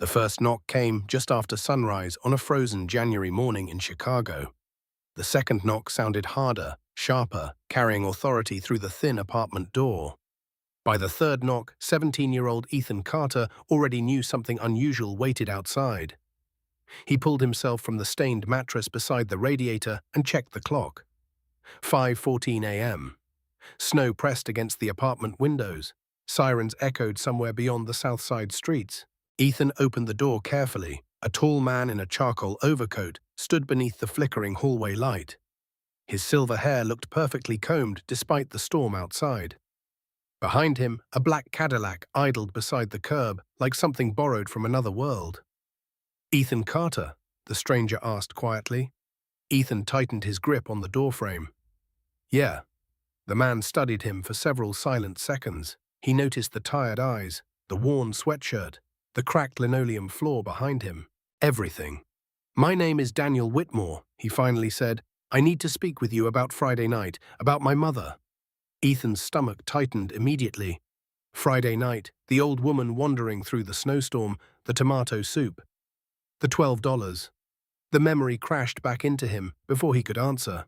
The first knock came just after sunrise on a frozen January morning in Chicago. The second knock sounded harder, sharper, carrying authority through the thin apartment door. By the third knock, 17-year-old Ethan Carter already knew something unusual waited outside. He pulled himself from the stained mattress beside the radiator and checked the clock. 5:14 a.m. Snow pressed against the apartment windows. Sirens echoed somewhere beyond the south side streets. Ethan opened the door carefully. A tall man in a charcoal overcoat stood beneath the flickering hallway light. His silver hair looked perfectly combed despite the storm outside. Behind him, a black Cadillac idled beside the curb like something borrowed from another world. "Ethan Carter?" the stranger asked quietly. Ethan tightened his grip on the doorframe. "Yeah." The man studied him for several silent seconds. He noticed the tired eyes, the worn sweatshirt, the cracked linoleum floor behind him. Everything. "My name is Daniel Whitmore," he finally said. "I need to speak with you about Friday night, about my mother." Ethan's stomach tightened immediately. Friday night, the old woman wandering through the snowstorm, the tomato soup. The $12. The memory crashed back into him before he could answer.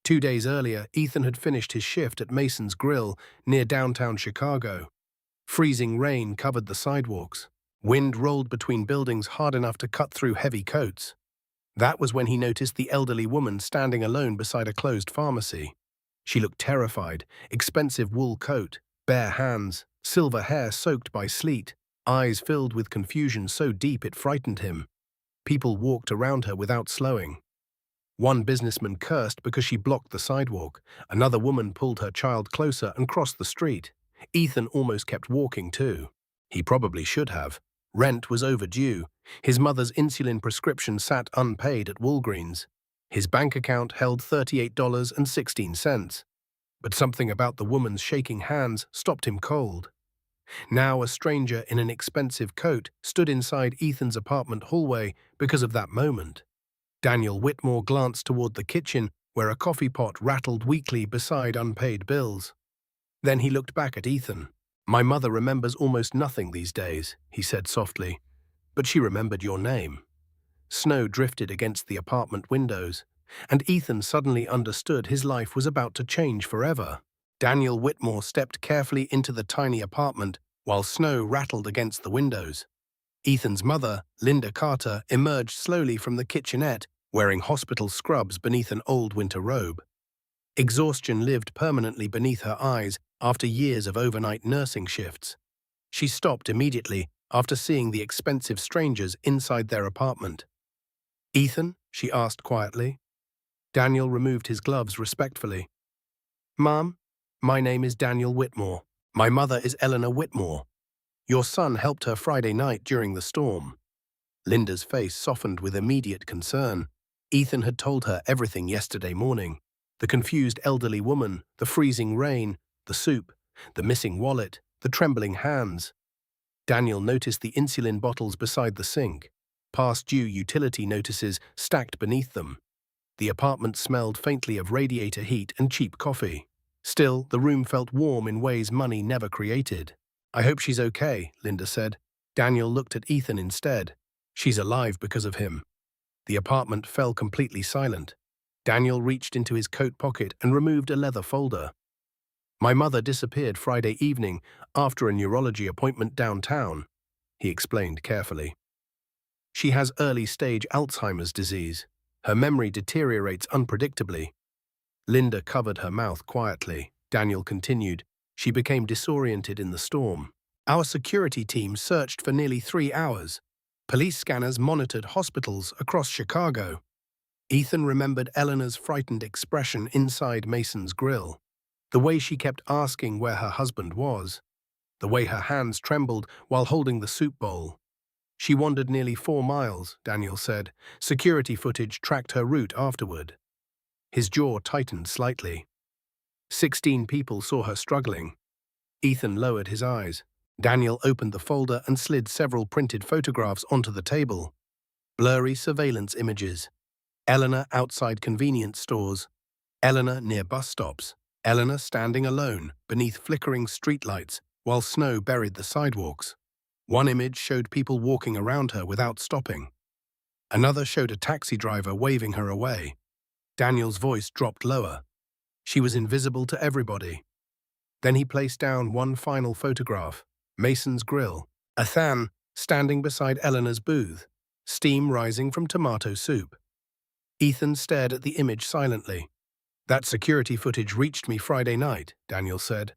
2 days earlier, Ethan had finished his shift at Mason's Grill near downtown Chicago. Freezing rain covered the sidewalks. Wind rolled between buildings hard enough to cut through heavy coats. That was when he noticed the elderly woman standing alone beside a closed pharmacy. She looked terrified, expensive wool coat, bare hands, silver hair soaked by sleet, eyes filled with confusion so deep it frightened him. People walked around her without slowing. One businessman cursed because she blocked the sidewalk. Another woman pulled her child closer and crossed the street. Ethan almost kept walking too. He probably should have. Rent was overdue. His mother's insulin prescription sat unpaid at Walgreens. His bank account held $38.16. But something about the woman's shaking hands stopped him cold. Now a stranger in an expensive coat stood inside Ethan's apartment hallway because of that moment. Daniel Whitmore glanced toward the kitchen where a coffee pot rattled weakly beside unpaid bills. Then he looked back at Ethan. "My mother remembers almost nothing these days," he said softly. "But she remembered your name." Snow drifted against the apartment windows, and Ethan suddenly understood his life was about to change forever. Daniel Whitmore stepped carefully into the tiny apartment while snow rattled against the windows. Ethan's mother, Linda Carter, emerged slowly from the kitchenette, wearing hospital scrubs beneath an old winter robe. Exhaustion lived permanently beneath her eyes after years of overnight nursing shifts. She stopped immediately after seeing the expensive strangers inside their apartment. "Ethan?" she asked quietly. Daniel removed his gloves respectfully. "Mom, my name is Daniel Whitmore. My mother is Eleanor Whitmore. Your son helped her Friday night during the storm." Linda's face softened with immediate concern. Ethan had told her everything yesterday morning. The confused elderly woman, the freezing rain, the soup, the missing wallet, the trembling hands. Daniel noticed the insulin bottles beside the sink, past-due utility notices stacked beneath them. The apartment smelled faintly of radiator heat and cheap coffee. Still, the room felt warm in ways money never created. "I hope she's okay," Linda said. Daniel looked at Ethan instead. "She's alive because of him." The apartment fell completely silent. Daniel reached into his coat pocket and removed a leather folder. "My mother disappeared Friday evening after a neurology appointment downtown," he explained carefully. "She has early-stage Alzheimer's disease. Her memory deteriorates unpredictably." Linda covered her mouth quietly. Daniel continued. "She became disoriented in the storm. Our security team searched for nearly 3 hours. Police scanners monitored hospitals across Chicago." Ethan remembered Eleanor's frightened expression inside Mason's Grill. The way she kept asking where her husband was. The way her hands trembled while holding the soup bowl. "She wandered nearly 4 miles, Daniel said. Security footage tracked her route afterward." His jaw tightened slightly. 16 people saw her struggling. Ethan lowered his eyes. Daniel opened the folder and slid several printed photographs onto the table. Blurry surveillance images. Eleanor outside convenience stores. Eleanor near bus stops. Eleanor standing alone beneath flickering streetlights while snow buried the sidewalks. One image showed people walking around her without stopping. Another showed a taxi driver waving her away. Daniel's voice dropped lower. She was invisible to everybody. Then he placed down one final photograph, Mason's grill, Ethan standing beside Eleanor's booth, steam rising from tomato soup. Ethan stared at the image silently. "That security footage reached me Friday night," Daniel said.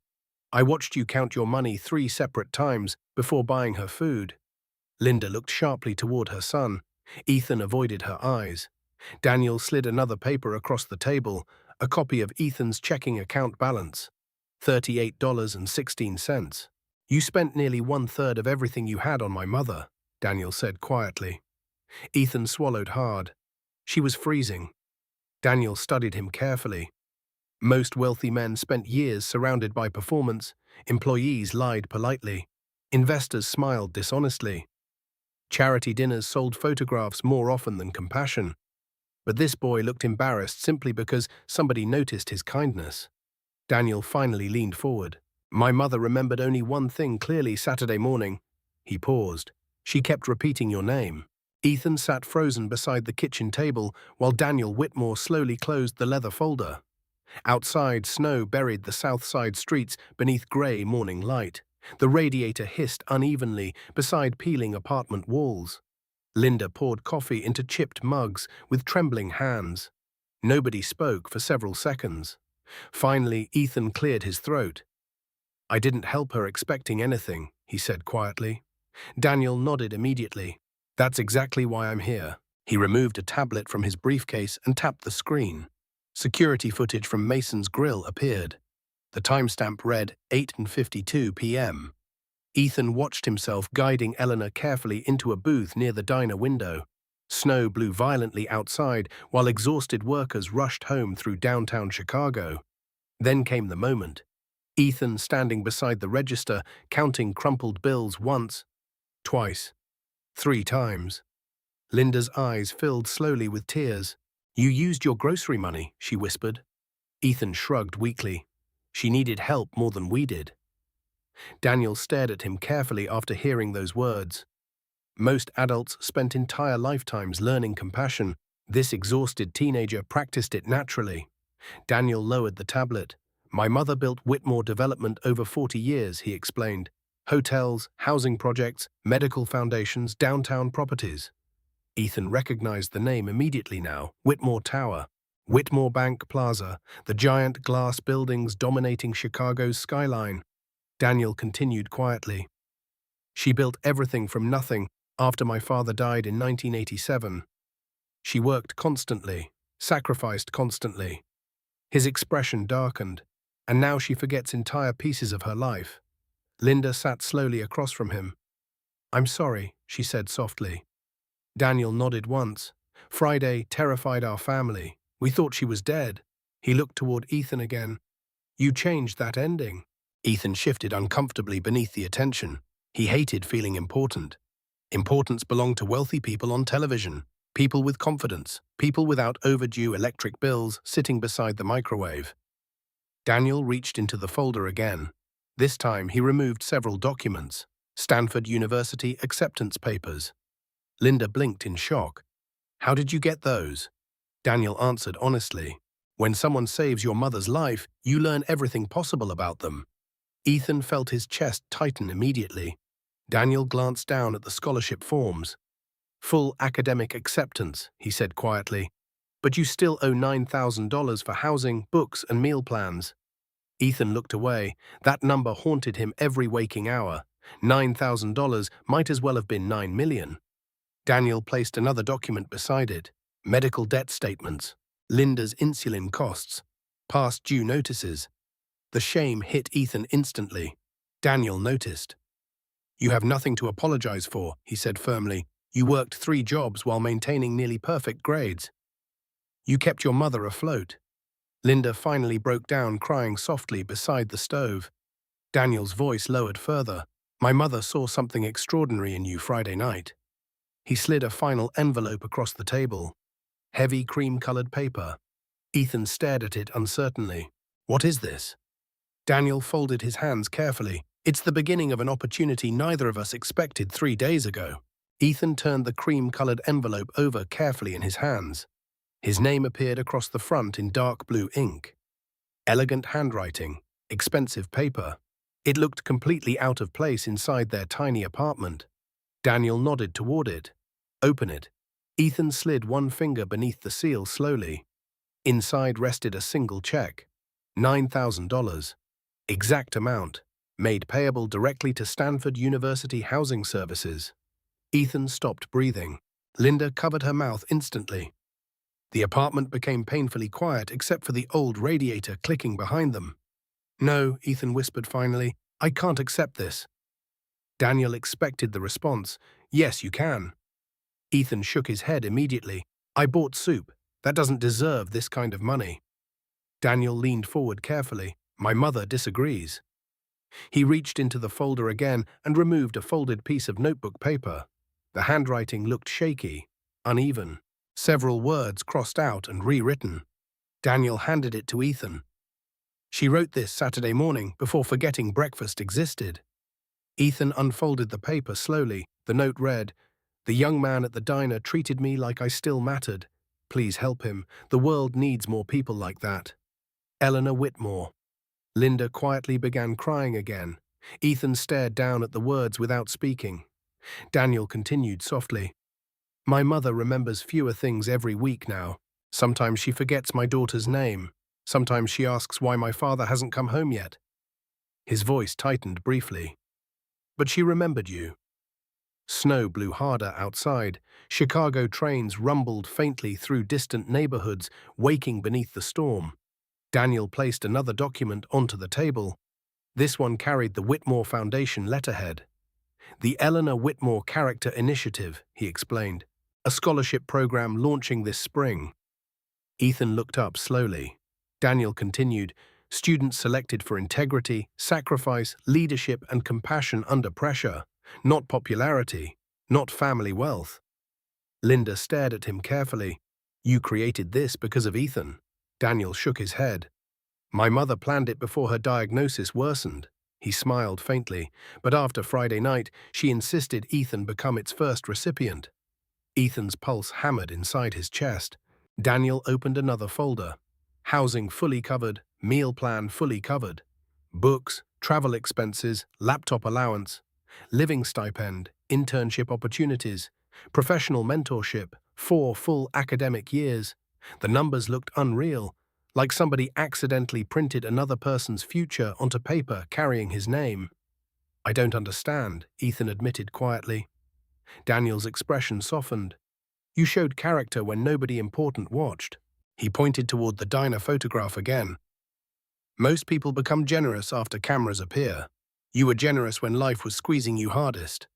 "I watched you count your money 3 separate times before buying her food." Linda looked sharply toward her son. Ethan avoided her eyes. Daniel slid another paper across the table, a copy of Ethan's checking account balance. $38.16. "You spent nearly 1/3 of everything you had on my mother," Daniel said quietly. Ethan swallowed hard. She was freezing. Daniel studied him carefully. Most wealthy men spent years surrounded by performance. Employees lied politely. Investors smiled dishonestly. Charity dinners sold photographs more often than compassion. But this boy looked embarrassed simply because somebody noticed his kindness. Daniel finally leaned forward. "My mother remembered only one thing clearly Saturday morning." He paused. "She kept repeating your name." Ethan sat frozen beside the kitchen table while Daniel Whitmore slowly closed the leather folder. Outside, snow buried the south side streets beneath grey morning light. The radiator hissed unevenly beside peeling apartment walls. Linda poured coffee into chipped mugs with trembling hands. Nobody spoke for several seconds. Finally, Ethan cleared his throat. "I didn't help her expecting anything," he said quietly. Daniel nodded immediately. "That's exactly why I'm here." He removed a tablet from his briefcase and tapped the screen. Security footage from Mason's grill appeared. The timestamp read 8:52 p.m. Ethan watched himself guiding Eleanor carefully into a booth near the diner window. Snow blew violently outside while exhausted workers rushed home through downtown Chicago. Then came the moment. Ethan standing beside the register, counting crumpled bills once, twice, 3 times. Linda's eyes filled slowly with tears. "You used your grocery money," she whispered. Ethan shrugged weakly. "She needed help more than we did." Daniel stared at him carefully after hearing those words. Most adults spent entire lifetimes learning compassion. This exhausted teenager practiced it naturally. Daniel lowered the tablet. "My mother built Whitmore Development over 40 years," he explained. "Hotels, housing projects, medical foundations, downtown properties." Ethan recognized the name immediately now. Whitmore Tower. Whitmore Bank Plaza, the giant glass buildings dominating Chicago's skyline. Daniel continued quietly. "She built everything from nothing after my father died in 1987. She worked constantly, sacrificed constantly." His expression darkened, and now she forgets entire pieces of her life. Linda sat slowly across from him. "I'm sorry," she said softly. Daniel nodded once. "Friday terrified our family. We thought she was dead." He looked toward Ethan again. "You changed that ending." Ethan shifted uncomfortably beneath the attention. He hated feeling important. Importance belonged to wealthy people on television, people with confidence, people without overdue electric bills sitting beside the microwave. Daniel reached into the folder again. This time he removed several documents. Stanford University acceptance papers. Linda blinked in shock. "How did you get those?" Daniel answered honestly. "When someone saves your mother's life, you learn everything possible about them." Ethan felt his chest tighten immediately. Daniel glanced down at the scholarship forms. "Full academic acceptance," he said quietly. "But you still owe $9,000 for housing, books, and meal plans." Ethan looked away. That number haunted him every waking hour. $9,000 might as well have been $9 million. Daniel placed another document beside it. Medical debt statements, Linda's insulin costs, past due notices. The shame hit Ethan instantly. Daniel noticed. "You have nothing to apologize for," he said firmly. "You worked 3 jobs while maintaining nearly perfect grades. You kept your mother afloat." Linda finally broke down crying softly beside the stove. Daniel's voice lowered further. "My mother saw something extraordinary in you Friday night." He slid a final envelope across the table. Heavy cream-colored paper. Ethan stared at it uncertainly. "What is this?" Daniel folded his hands carefully. It's the beginning of an opportunity neither of us expected 3 days ago. Ethan turned the cream-colored envelope over carefully in his hands. His name appeared across the front in dark blue ink. Elegant handwriting, expensive paper. It looked completely out of place inside their tiny apartment. Daniel nodded toward it. Open it. Ethan slid one finger beneath the seal slowly. Inside rested a single check. $9,000. Exact amount. Made payable directly to Stanford University Housing Services. Ethan stopped breathing. Linda covered her mouth instantly. The apartment became painfully quiet except for the old radiator clicking behind them. "No," Ethan whispered finally, "I can't accept this." Daniel expected the response, "Yes, you can." Ethan shook his head immediately. "I bought soup. That doesn't deserve this kind of money." Daniel leaned forward carefully. "My mother disagrees." He reached into the folder again and removed a folded piece of notebook paper. The handwriting looked shaky, uneven. Several words crossed out and rewritten. Daniel handed it to Ethan. "She wrote this Saturday morning before forgetting breakfast existed." Ethan unfolded the paper slowly. The note read, "The young man at the diner treated me like I still mattered. Please help him. The world needs more people like that. Eleanor Whitmore." Linda quietly began crying again. Ethan stared down at the words without speaking. Daniel continued softly. "My mother remembers fewer things every week now. Sometimes she forgets my daughter's name. Sometimes she asks why my father hasn't come home yet." His voice tightened briefly. "But she remembered you." Snow blew harder outside. Chicago trains rumbled faintly through distant neighborhoods, waking beneath the storm. Daniel placed another document onto the table. This one carried the Whitmore Foundation letterhead. "The Eleanor Whitmore Character Initiative," he explained. "A scholarship program launching this spring." Ethan looked up slowly. Daniel continued, "Students selected for integrity, sacrifice, leadership, and compassion under pressure. Not popularity, not family wealth." Linda stared at him carefully. "You created this because of Ethan." Daniel shook his head. "My mother planned it before her diagnosis worsened." He smiled faintly, but after Friday night, she insisted Ethan become its first recipient. Ethan's pulse hammered inside his chest. Daniel opened another folder. Housing fully covered, meal plan fully covered. Books, travel expenses, laptop allowance, living stipend, internship opportunities, professional mentorship, 4 full academic years. The numbers looked unreal, like somebody accidentally printed another person's future onto paper carrying his name. "I don't understand," Ethan admitted quietly. Daniel's expression softened. "You showed character when nobody important watched." He pointed toward the diner photograph again. "Most people become generous after cameras appear. You were generous when life was squeezing you hardest."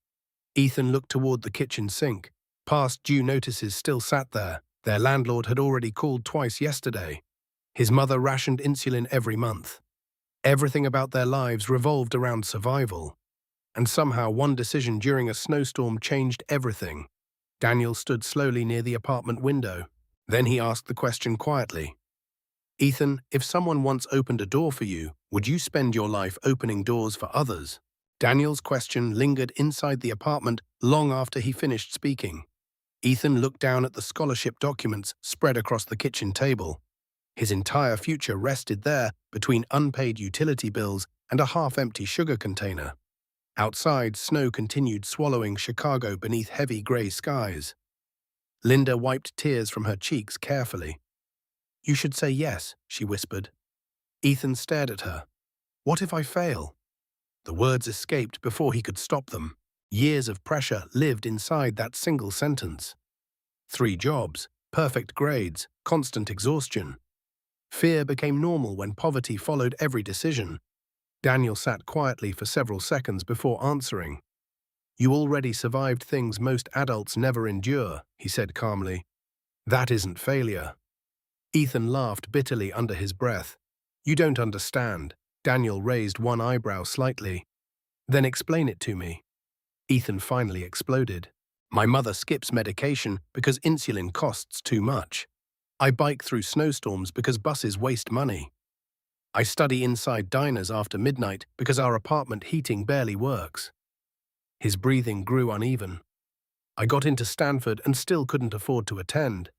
Ethan looked toward the kitchen sink. Past due notices still sat there. Their landlord had already called twice yesterday. His mother rationed insulin every month. Everything about their lives revolved around survival. And somehow one decision during a snowstorm changed everything. Daniel stood slowly near the apartment window. Then he asked the question quietly. "Ethan, if someone once opened a door for you, would you spend your life opening doors for others?" Daniel's question lingered inside the apartment long after he finished speaking. Ethan looked down at the scholarship documents spread across the kitchen table. His entire future rested there between unpaid utility bills and a half-empty sugar container. Outside, snow continued swallowing Chicago beneath heavy gray skies. Linda wiped tears from her cheeks carefully. "You should say yes," she whispered. Ethan stared at her. "What if I fail?" The words escaped before he could stop them. Years of pressure lived inside that single sentence. 3 jobs, perfect grades, constant exhaustion. Fear became normal when poverty followed every decision. Daniel sat quietly for several seconds before answering. "You already survived things most adults never endure," he said calmly. "That isn't failure." Ethan laughed bitterly under his breath. "You don't understand." Daniel raised one eyebrow slightly. "Then explain it to me." Ethan finally exploded. "My mother skips medication because insulin costs too much. I bike through snowstorms because buses waste money. I study inside diners after midnight because our apartment heating barely works. His breathing grew uneven. I got into Stanford and still couldn't afford to attend.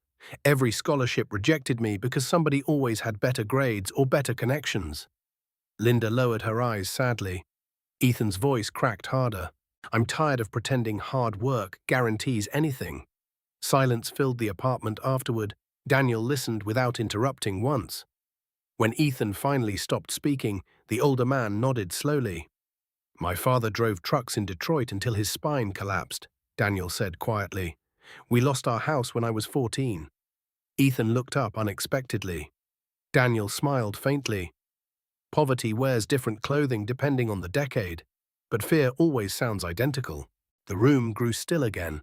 Every scholarship rejected me because somebody always had better grades or better connections. Linda lowered her eyes sadly. Ethan's voice cracked harder. I'm tired of pretending hard work guarantees anything. Silence filled the apartment afterward. Daniel listened without interrupting once. When Ethan finally stopped speaking, the older man nodded slowly. My father drove trucks in Detroit until his spine collapsed, Daniel said quietly. We lost our house when I was 14. Ethan looked up unexpectedly. Daniel smiled faintly. Poverty wears different clothing depending on the decade, but fear always sounds identical. The room grew still again.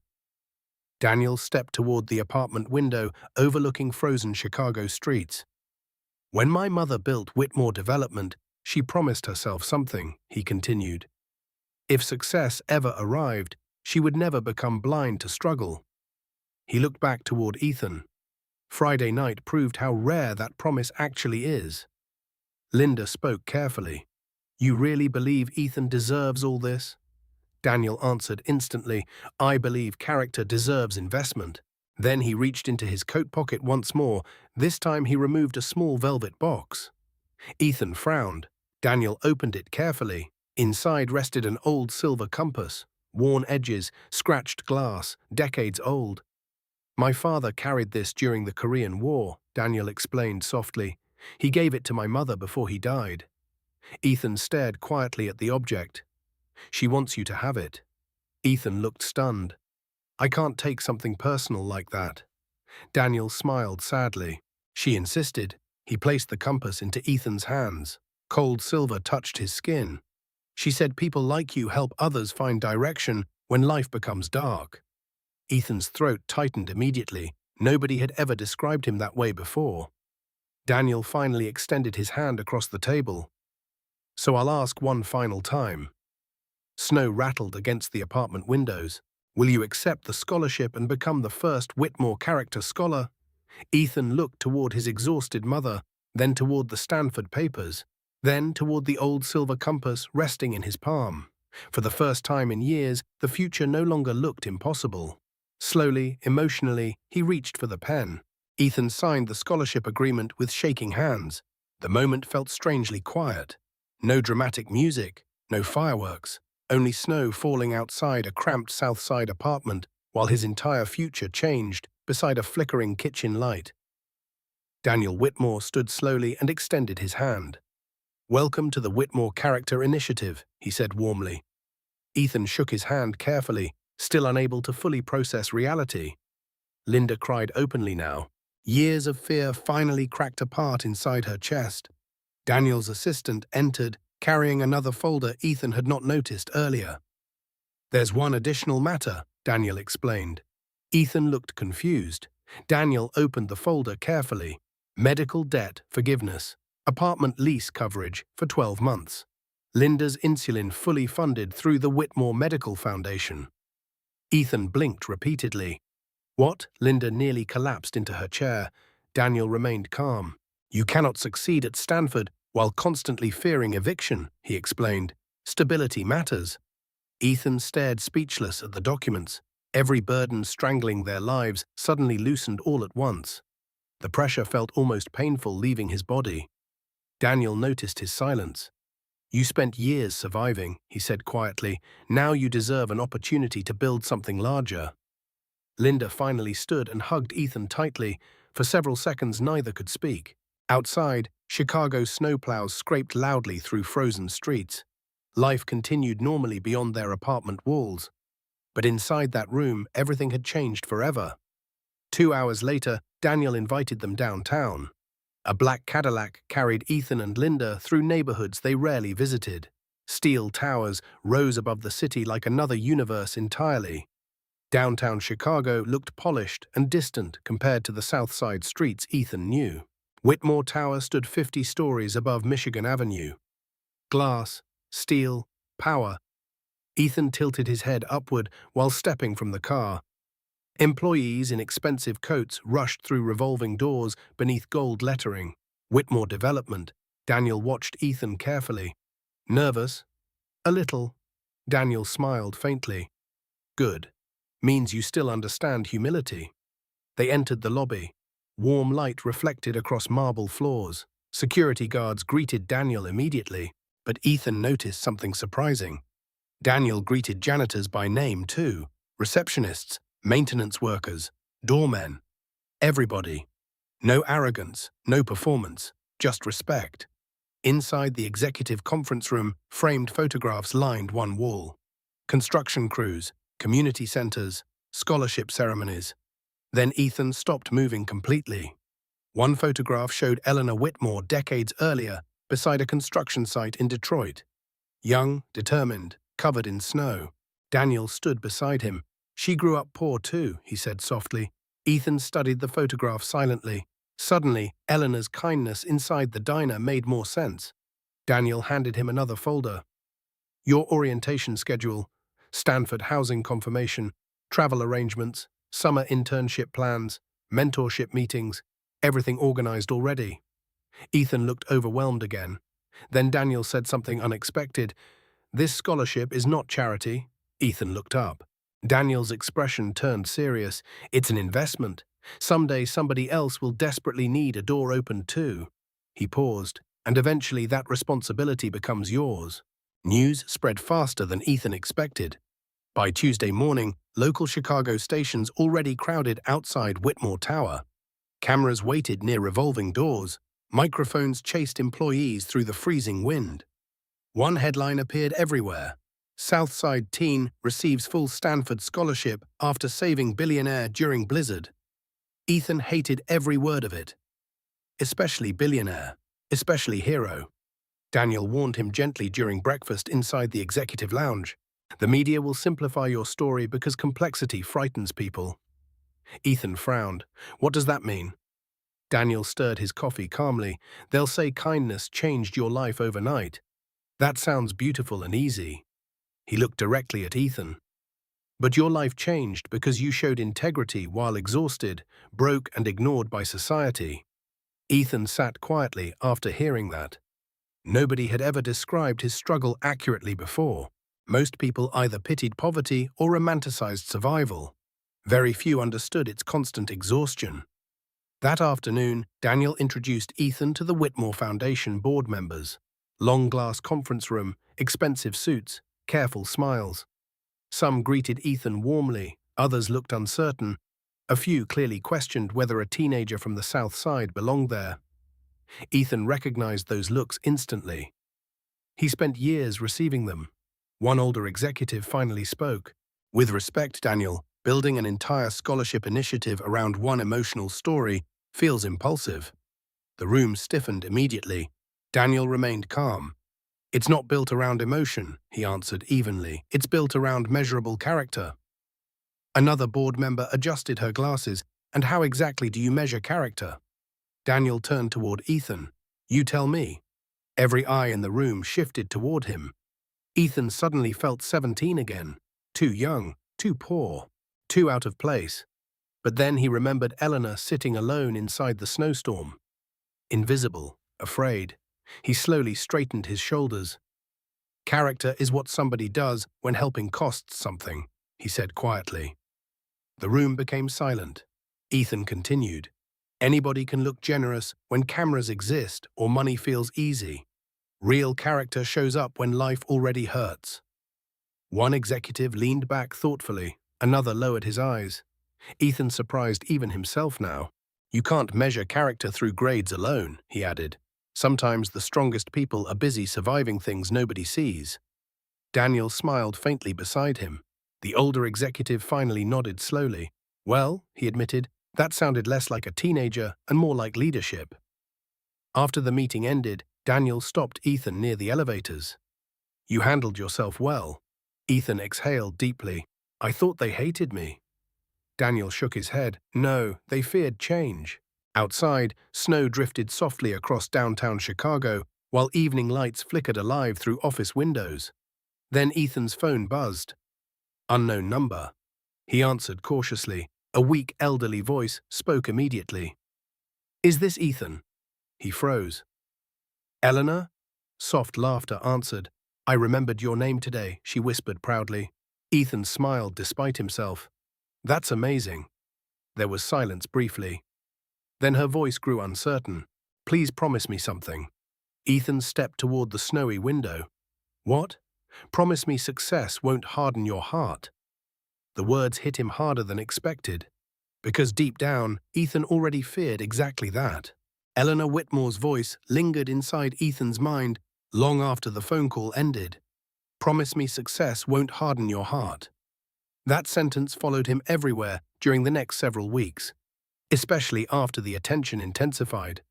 Daniel stepped toward the apartment window overlooking frozen Chicago streets. When my mother built Whitmore Development, she promised herself something, he continued. If success ever arrived, she would never become blind to struggle. He looked back toward Ethan. Friday night proved how rare that promise actually is. Linda spoke carefully. You really believe Ethan deserves all this? Daniel answered instantly, I believe character deserves investment. Then he reached into his coat pocket once more. This time he removed a small velvet box. Ethan frowned. Daniel opened it carefully. Inside rested an old silver compass, worn edges, scratched glass, decades old. My father carried this during the Korean War, Daniel explained softly. He gave it to my mother before he died. Ethan stared quietly at the object. She wants you to have it. Ethan looked stunned. I can't take something personal like that. Daniel smiled sadly. She insisted. He placed the compass into Ethan's hands. Cold silver touched his skin. She said people like you help others find direction when life becomes dark. Ethan's throat tightened immediately. Nobody had ever described him that way before. Daniel finally extended his hand across the table. So I'll ask one final time. Snow rattled against the apartment windows. Will you accept the scholarship and become the first Whitmore character scholar? Ethan looked toward his exhausted mother, then toward the Stanford papers, then toward the old silver compass resting in his palm. For the first time in years, the future no longer looked impossible. Slowly, emotionally, he reached for the pen. Ethan signed the scholarship agreement with shaking hands. The moment felt strangely quiet. No dramatic music, no fireworks, only snow falling outside a cramped South Side apartment while his entire future changed beside a flickering kitchen light. Daniel Whitmore stood slowly and extended his hand. Welcome to the Whitmore Character Initiative, he said warmly. Ethan shook his hand carefully, still unable to fully process reality. Linda cried openly now. Years of fear finally cracked apart inside her chest. Daniel's assistant entered, carrying another folder Ethan had not noticed earlier. There's one additional matter, Daniel explained. Ethan looked confused. Daniel opened the folder carefully. Medical debt forgiveness. Apartment lease coverage for 12 months. Linda's insulin fully funded through the Whitmore Medical Foundation. Ethan blinked repeatedly. What? Linda nearly collapsed into her chair. Daniel remained calm. You cannot succeed at Stanford while constantly fearing eviction, he explained. Stability matters. Ethan stared speechless at the documents. Every burden strangling their lives suddenly loosened all at once. The pressure felt almost painful leaving his body. Daniel noticed his silence. You spent years surviving, he said quietly. Now you deserve an opportunity to build something larger. Linda finally stood and hugged Ethan tightly. For several seconds neither could speak. Outside, Chicago snowplows scraped loudly through frozen streets. Life continued normally beyond their apartment walls. But inside that room, everything had changed forever. 2 hours later, Daniel invited them downtown. A black Cadillac carried Ethan and Linda through neighborhoods they rarely visited. Steel towers rose above the city like another universe entirely. Downtown Chicago looked polished and distant compared to the South Side streets Ethan knew. Whitmore Tower stood 50 stories above Michigan Avenue. Glass, steel, power. Ethan tilted his head upward while stepping from the car. Employees in expensive coats rushed through revolving doors beneath gold lettering. Whitmore Development, Daniel watched Ethan carefully. Nervous? A little. Daniel smiled faintly. Good. Means you still understand humility. They entered the lobby. Warm light reflected across marble floors. Security guards greeted Daniel immediately, but Ethan noticed something surprising. Daniel greeted janitors by name too. Receptionists, maintenance workers, doormen. Everybody. No arrogance, no performance, just respect. Inside the executive conference room, framed photographs lined one wall. Construction crews, community centers, scholarship ceremonies. Then Ethan stopped moving completely. One photograph showed Eleanor Whitmore decades earlier beside a construction site in Detroit. Young, determined, covered in snow. Daniel stood beside him. She grew up poor too, he said softly. Ethan studied the photograph silently. Suddenly, Eleanor's kindness inside the diner made more sense. Daniel handed him another folder. Your orientation schedule, Stanford housing confirmation, travel arrangements, summer internship plans, mentorship meetings, everything organized already. Ethan looked overwhelmed again. Then Daniel said something unexpected. This scholarship is not charity. Ethan looked up. Daniel's expression turned serious. It's an investment. Someday somebody else will desperately need a door opened too. He paused, and eventually that responsibility becomes yours. News spread faster than Ethan expected. By Tuesday morning, local Chicago stations already crowded outside Whitmore Tower. Cameras waited near revolving doors. Microphones chased employees through the freezing wind. One headline appeared everywhere. Southside teen receives full Stanford scholarship after saving billionaire during blizzard. Ethan hated every word of it. Especially billionaire. Especially hero. Daniel warned him gently during breakfast inside the executive lounge. The media will simplify your story because complexity frightens people. Ethan frowned. What does that mean? Daniel stirred his coffee calmly. They'll say kindness changed your life overnight. That sounds beautiful and easy. He looked directly at Ethan. But your life changed because you showed integrity while exhausted, broke and ignored by society. Ethan sat quietly after hearing that. Nobody had ever described his struggle accurately before. Most people either pitied poverty or romanticized survival. Very few understood its constant exhaustion. That afternoon, Daniel introduced Ethan to the Whitmore Foundation board members. Long glass conference room, expensive suits, careful smiles. Some greeted Ethan warmly, others looked uncertain. A few clearly questioned whether a teenager from the South Side belonged there. Ethan recognized those looks instantly. He spent years receiving them. One older executive finally spoke. With respect, Daniel, building an entire scholarship initiative around one emotional story feels impulsive. The room stiffened immediately. Daniel remained calm. It's not built around emotion, he answered evenly. It's built around measurable character. Another board member adjusted her glasses. And how exactly do you measure character? Daniel turned toward Ethan. You tell me. Every eye in the room shifted toward him. Ethan suddenly felt 17 again. Too young, too poor, too out of place. But then he remembered Eleanor sitting alone inside the snowstorm. Invisible, afraid. He slowly straightened his shoulders. Character is what somebody does when helping costs something, he said quietly. The room became silent. Ethan continued. Anybody can look generous when cameras exist or money feels easy. Real character shows up when life already hurts. One executive leaned back thoughtfully, another lowered his eyes. Ethan surprised even himself now. You can't measure character through grades alone, he added. Sometimes the strongest people are busy surviving things nobody sees. Daniel smiled faintly beside him. The older executive finally nodded slowly. Well, he admitted, that sounded less like a teenager and more like leadership. After the meeting ended, Daniel stopped Ethan near the elevators. You handled yourself well. Ethan exhaled deeply. I thought they hated me. Daniel shook his head. No, they feared change. Outside, snow drifted softly across downtown Chicago, while evening lights flickered alive through office windows. Then Ethan's phone buzzed. Unknown number. He answered cautiously. A weak, elderly voice spoke immediately. Is this Ethan? He froze. Eleanor? Soft laughter answered. I remembered your name today, she whispered proudly. Ethan smiled despite himself. That's amazing. There was silence briefly. Then her voice grew uncertain. Please promise me something. Ethan stepped toward the snowy window. What? Promise me success won't harden your heart. The words hit him harder than expected, because deep down, Ethan already feared exactly that. Eleanor Whitmore's voice lingered inside Ethan's mind long after the phone call ended. Promise me success won't harden your heart. That sentence followed him everywhere during the next several weeks, especially after the attention intensified.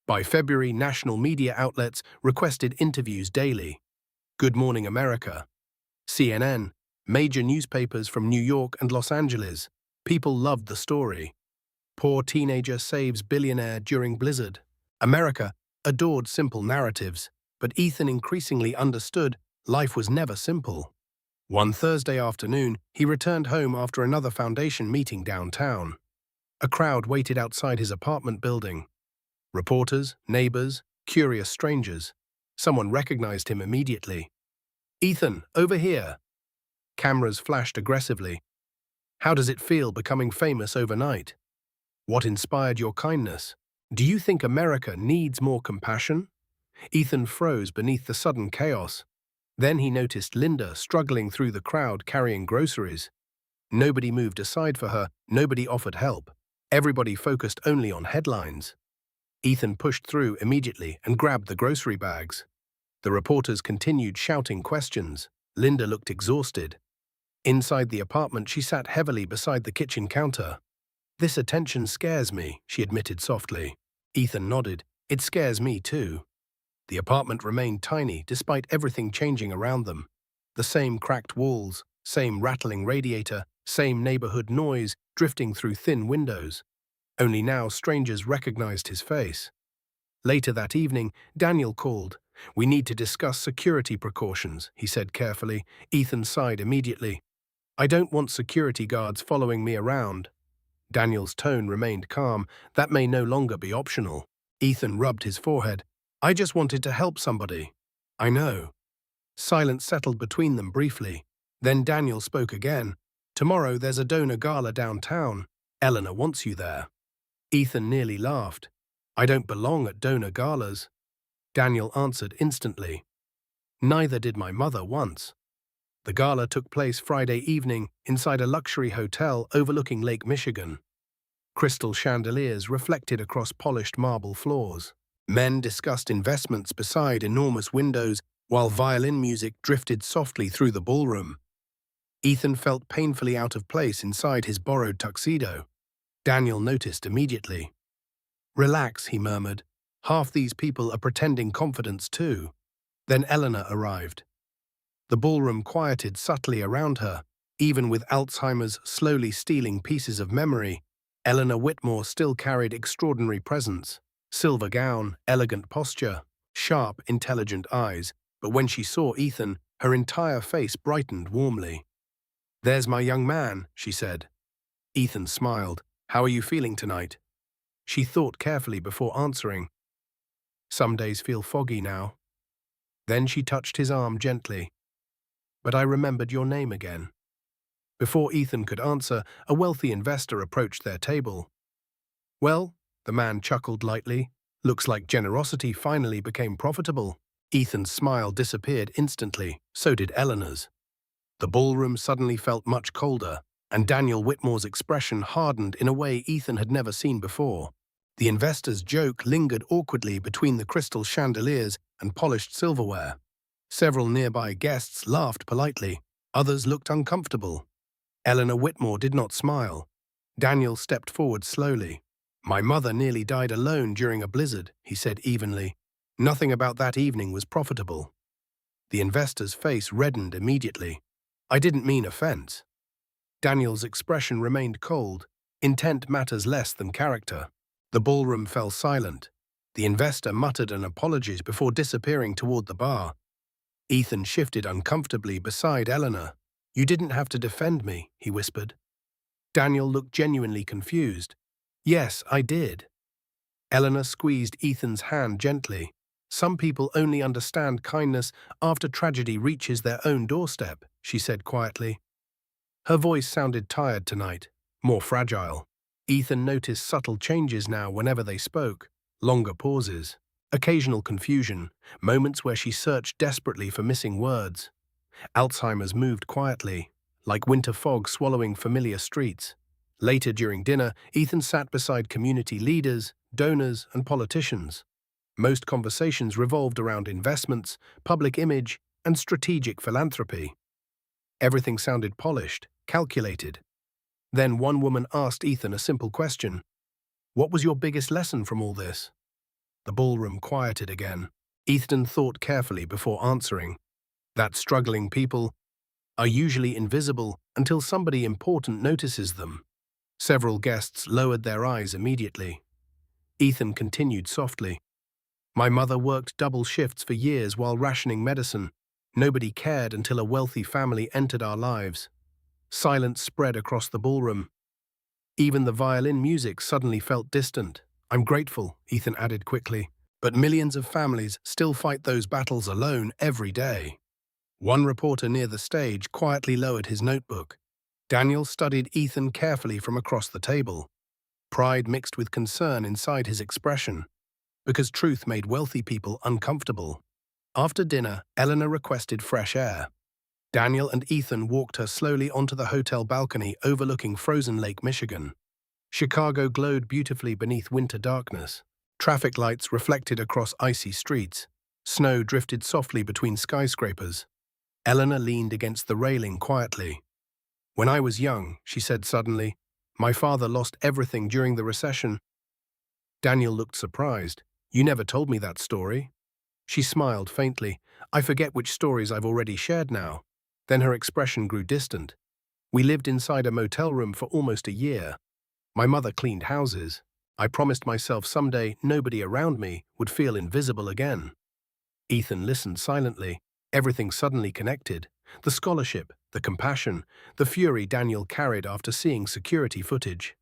By February, national media outlets requested interviews daily. Good Morning America, CNN, major newspapers from New York and Los Angeles. People loved the story. Poor teenager saves billionaire during blizzard. America adored simple narratives, but Ethan increasingly understood life was never simple. One Thursday afternoon, he returned home after another foundation meeting downtown. A crowd waited outside his apartment building. Reporters, neighbors, curious strangers. Someone recognized him immediately. Ethan, over here. Cameras flashed aggressively. How does it feel becoming famous overnight? What inspired your kindness? Do you think America needs more compassion? Ethan froze beneath the sudden chaos. Then he noticed Linda struggling through the crowd carrying groceries. Nobody moved aside for her, nobody offered help. Everybody focused only on headlines. Ethan pushed through immediately and grabbed the grocery bags. The reporters continued shouting questions. Linda looked exhausted. Inside the apartment, she sat heavily beside the kitchen counter. This attention scares me, she admitted softly. Ethan nodded. It scares me too. The apartment remained tiny despite everything changing around them. The same cracked walls, same rattling radiator, same neighborhood noise drifting through thin windows. Only now strangers recognized his face. Later that evening, Daniel called. We need to discuss security precautions, he said carefully. Ethan sighed immediately. I don't want security guards following me around. Daniel's tone remained calm. That may no longer be optional. Ethan rubbed his forehead. I just wanted to help somebody. I know. Silence settled between them briefly. Then Daniel spoke again. Tomorrow there's a donor gala downtown. Eleanor wants you there. Ethan nearly laughed. I don't belong at donor galas. Daniel answered instantly. Neither did my mother once. The gala took place Friday evening inside a luxury hotel overlooking Lake Michigan. Crystal chandeliers reflected across polished marble floors. Men discussed investments beside enormous windows while violin music drifted softly through the ballroom. Ethan felt painfully out of place inside his borrowed tuxedo. Daniel noticed immediately. Relax, he murmured. Half these people are pretending confidence too. Then Eleanor arrived. The ballroom quieted subtly around her. Even with Alzheimer's slowly stealing pieces of memory, Eleanor Whitmore still carried extraordinary presence. Silver gown, elegant posture, sharp, intelligent eyes. But when she saw Ethan, her entire face brightened warmly. There's my young man, she said. Ethan smiled. How are you feeling tonight? She thought carefully before answering. Some days feel foggy now. Then she touched his arm gently. But I remembered your name again. Before Ethan could answer, a wealthy investor approached their table. Well, the man chuckled lightly. Looks like generosity finally became profitable. Ethan's smile disappeared instantly, so did Eleanor's. The ballroom suddenly felt much colder, and Daniel Whitmore's expression hardened in a way Ethan had never seen before. The investor's joke lingered awkwardly between the crystal chandeliers and polished silverware. Several nearby guests laughed politely. Others looked uncomfortable. Eleanor Whitmore did not smile. Daniel stepped forward slowly. My mother nearly died alone during a blizzard, he said evenly. Nothing about that evening was profitable. The investor's face reddened immediately. I didn't mean offense. Daniel's expression remained cold. Intent matters less than character. The ballroom fell silent. The investor muttered an apology before disappearing toward the bar. Ethan shifted uncomfortably beside Eleanor. You didn't have to defend me, he whispered. Daniel looked genuinely confused. Yes, I did. Eleanor squeezed Ethan's hand gently. Some people only understand kindness after tragedy reaches their own doorstep, she said quietly. Her voice sounded tired tonight, more fragile. Ethan noticed subtle changes now whenever they spoke, longer pauses, occasional confusion, moments where she searched desperately for missing words. Alzheimer's moved quietly, like winter fog swallowing familiar streets. Later during dinner, Ethan sat beside community leaders, donors, and politicians. Most conversations revolved around investments, public image, and strategic philanthropy. Everything sounded polished, calculated. Then one woman asked Ethan a simple question. What was your biggest lesson from all this? The ballroom quieted again. Ethan thought carefully before answering. That struggling people are usually invisible until somebody important notices them. Several guests lowered their eyes immediately. Ethan continued softly. My mother worked double shifts for years while rationing medicine. Nobody cared until a wealthy family entered our lives. Silence spread across the ballroom. Even the violin music suddenly felt distant. I'm grateful, Ethan added quickly, but millions of families still fight those battles alone every day. One reporter near the stage quietly lowered his notebook. Daniel studied Ethan carefully from across the table. Pride mixed with concern inside his expression, because truth made wealthy people uncomfortable. After dinner, Eleanor requested fresh air. Daniel and Ethan walked her slowly onto the hotel balcony overlooking frozen Lake Michigan. Chicago glowed beautifully beneath winter darkness. Traffic lights reflected across icy streets. Snow drifted softly between skyscrapers. Eleanor leaned against the railing quietly. When I was young, she said suddenly, my father lost everything during the recession. Daniel looked surprised. You never told me that story. She smiled faintly. I forget which stories I've already shared now. Then her expression grew distant. We lived inside a motel room for almost a year. My mother cleaned houses. I promised myself someday nobody around me would feel invisible again. Ethan listened silently. Everything suddenly connected. The scholarship, the compassion, the fury Daniel carried after seeing security footage.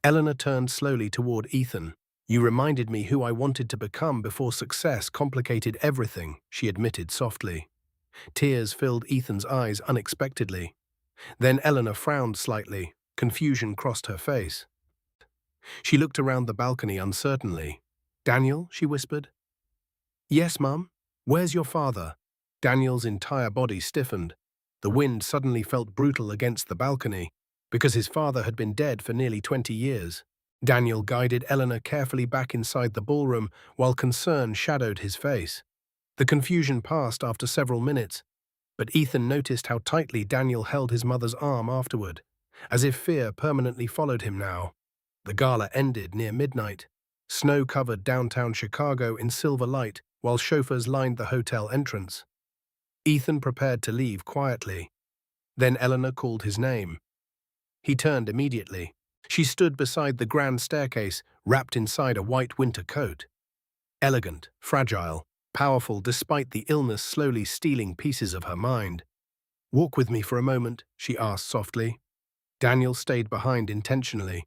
Eleanor turned slowly toward Ethan. You reminded me who I wanted to become before success complicated everything, she admitted softly. Tears filled Ethan's eyes unexpectedly. Then Eleanor frowned slightly. Confusion crossed her face. She looked around the balcony uncertainly. Daniel, she whispered. Yes, Mum. Where's your father? Daniel's entire body stiffened. The wind suddenly felt brutal against the balcony, because his father had been dead for nearly 20 years. Daniel guided Eleanor carefully back inside the ballroom while concern shadowed his face. The confusion passed after several minutes, but Ethan noticed how tightly Daniel held his mother's arm afterward, as if fear permanently followed him now. The gala ended near midnight. Snow covered downtown Chicago in silver light while chauffeurs lined the hotel entrance. Ethan prepared to leave quietly. Then Eleanor called his name. He turned immediately. She stood beside the grand staircase, wrapped inside a white winter coat. Elegant, fragile, powerful despite the illness slowly stealing pieces of her mind. Walk with me for a moment, she asked softly. Daniel stayed behind intentionally.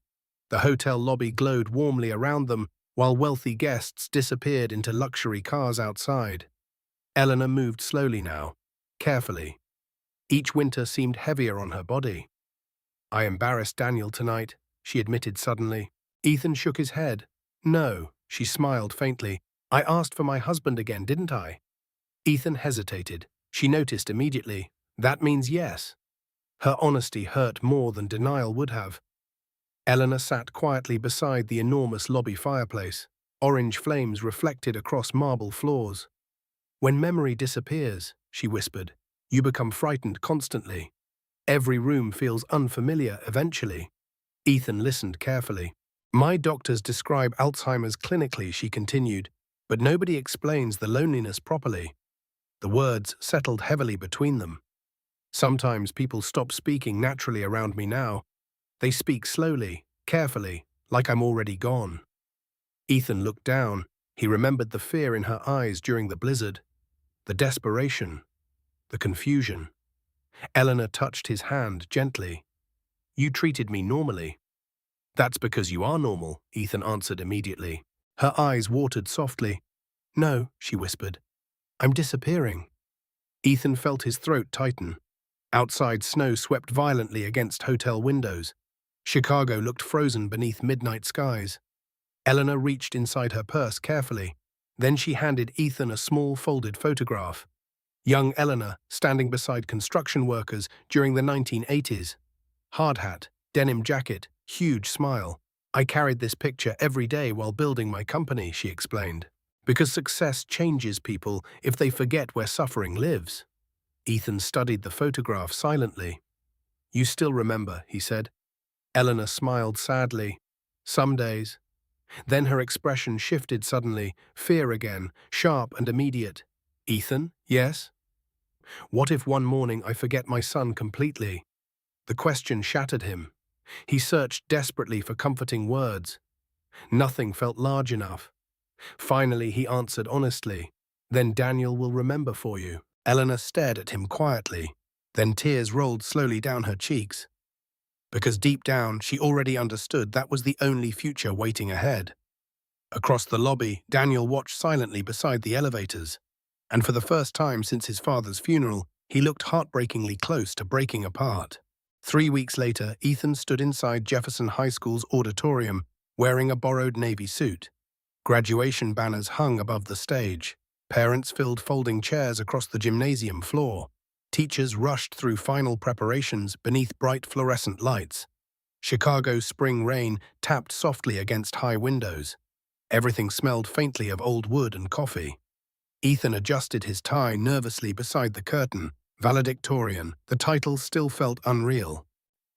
The hotel lobby glowed warmly around them, while wealthy guests disappeared into luxury cars outside. Eleanor moved slowly now, carefully. Each winter seemed heavier on her body. I embarrassed Daniel tonight, she admitted suddenly. Ethan shook his head. No, she smiled faintly. I asked for my husband again, didn't I? Ethan hesitated. She noticed immediately. That means yes. Her honesty hurt more than denial would have. Eleanor sat quietly beside the enormous lobby fireplace. Orange flames reflected across marble floors. When memory disappears, she whispered, you become frightened constantly. Every room feels unfamiliar eventually. Ethan listened carefully. My doctors describe Alzheimer's clinically, she continued, but nobody explains the loneliness properly. The words settled heavily between them. Sometimes people stop speaking naturally around me now. They speak slowly, carefully, like I'm already gone. Ethan looked down. He remembered the fear in her eyes during the blizzard, the desperation, the confusion. Eleanor touched his hand gently. You treated me normally. That's because you are normal, Ethan answered immediately. Her eyes watered softly. No, she whispered. I'm disappearing. Ethan felt his throat tighten. Outside, snow swept violently against hotel windows. Chicago looked frozen beneath midnight skies. Eleanor reached inside her purse carefully. Then she handed Ethan a small folded photograph. Young Eleanor standing beside construction workers during the 1980s. Hard hat, denim jacket, huge smile. I carried this picture every day while building my company, she explained. Because success changes people if they forget where suffering lives. Ethan studied the photograph silently. You still remember, he said. Eleanor smiled sadly. Some days. Then her expression shifted suddenly, fear again, sharp and immediate. Ethan, yes? What if one morning I forget my son completely? The question shattered him. He searched desperately for comforting words. Nothing felt large enough. Finally, he answered honestly. Then Daniel will remember for you. Eleanor stared at him quietly. Then tears rolled slowly down her cheeks. Because deep down, she already understood that was the only future waiting ahead. Across the lobby, Daniel watched silently beside the elevators. And for the first time since his father's funeral, he looked heartbreakingly close to breaking apart. 3 weeks later, Ethan stood inside Jefferson High School's auditorium, wearing a borrowed navy suit. Graduation banners hung above the stage. Parents filled folding chairs across the gymnasium floor. Teachers rushed through final preparations beneath bright fluorescent lights. Chicago's spring rain tapped softly against high windows. Everything smelled faintly of old wood and coffee. Ethan adjusted his tie nervously beside the curtain. Valedictorian, the title still felt unreal.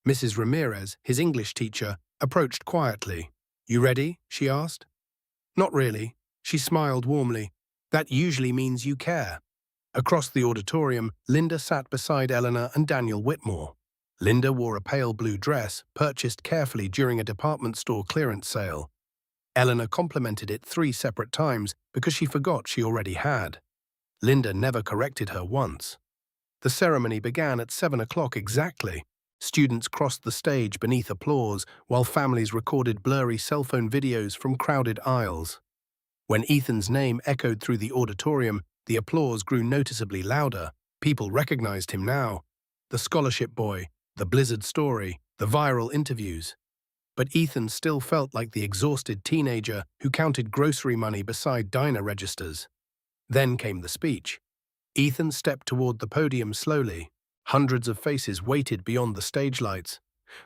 Mrs. Ramirez, his English teacher, approached quietly. You ready? She asked. Not really. She smiled warmly. That usually means you care. Across the auditorium, Linda sat beside Eleanor and Daniel Whitmore. Linda wore a pale blue dress, purchased carefully during a department store clearance sale. Eleanor complimented it 3 separate times because she forgot she already had. Linda never corrected her once. The ceremony began at 7 o'clock exactly. Students crossed the stage beneath applause, while families recorded blurry cell phone videos from crowded aisles. When Ethan's name echoed through the auditorium, the applause grew noticeably louder. People recognized him now. The scholarship boy, the Blizzard story, the viral interviews. But Ethan still felt like the exhausted teenager who counted grocery money beside diner registers. Then came the speech. Ethan stepped toward the podium slowly. Hundreds of faces waited beyond the stage lights.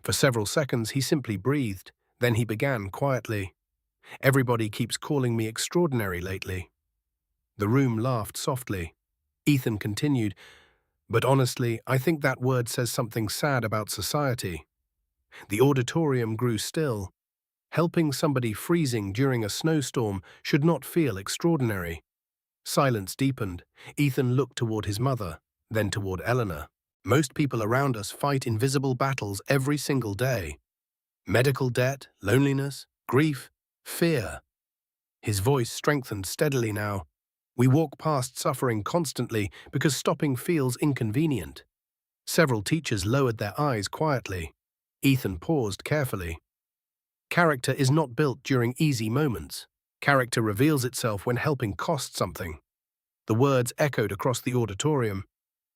For several seconds, he simply breathed. Then he began quietly. Everybody keeps calling me extraordinary lately. The room laughed softly. Ethan continued, but honestly, I think that word says something sad about society. The auditorium grew still. Helping somebody freezing during a snowstorm should not feel extraordinary. Silence deepened. Ethan looked toward his mother, then toward Eleanor. Most people around us fight invisible battles every single day. Medical debt, loneliness, grief, fear. His voice strengthened steadily now. We walk past suffering constantly because stopping feels inconvenient. Several teachers lowered their eyes quietly. Ethan paused carefully. Character is not built during easy moments. Character reveals itself when helping cost something. The words echoed across the auditorium.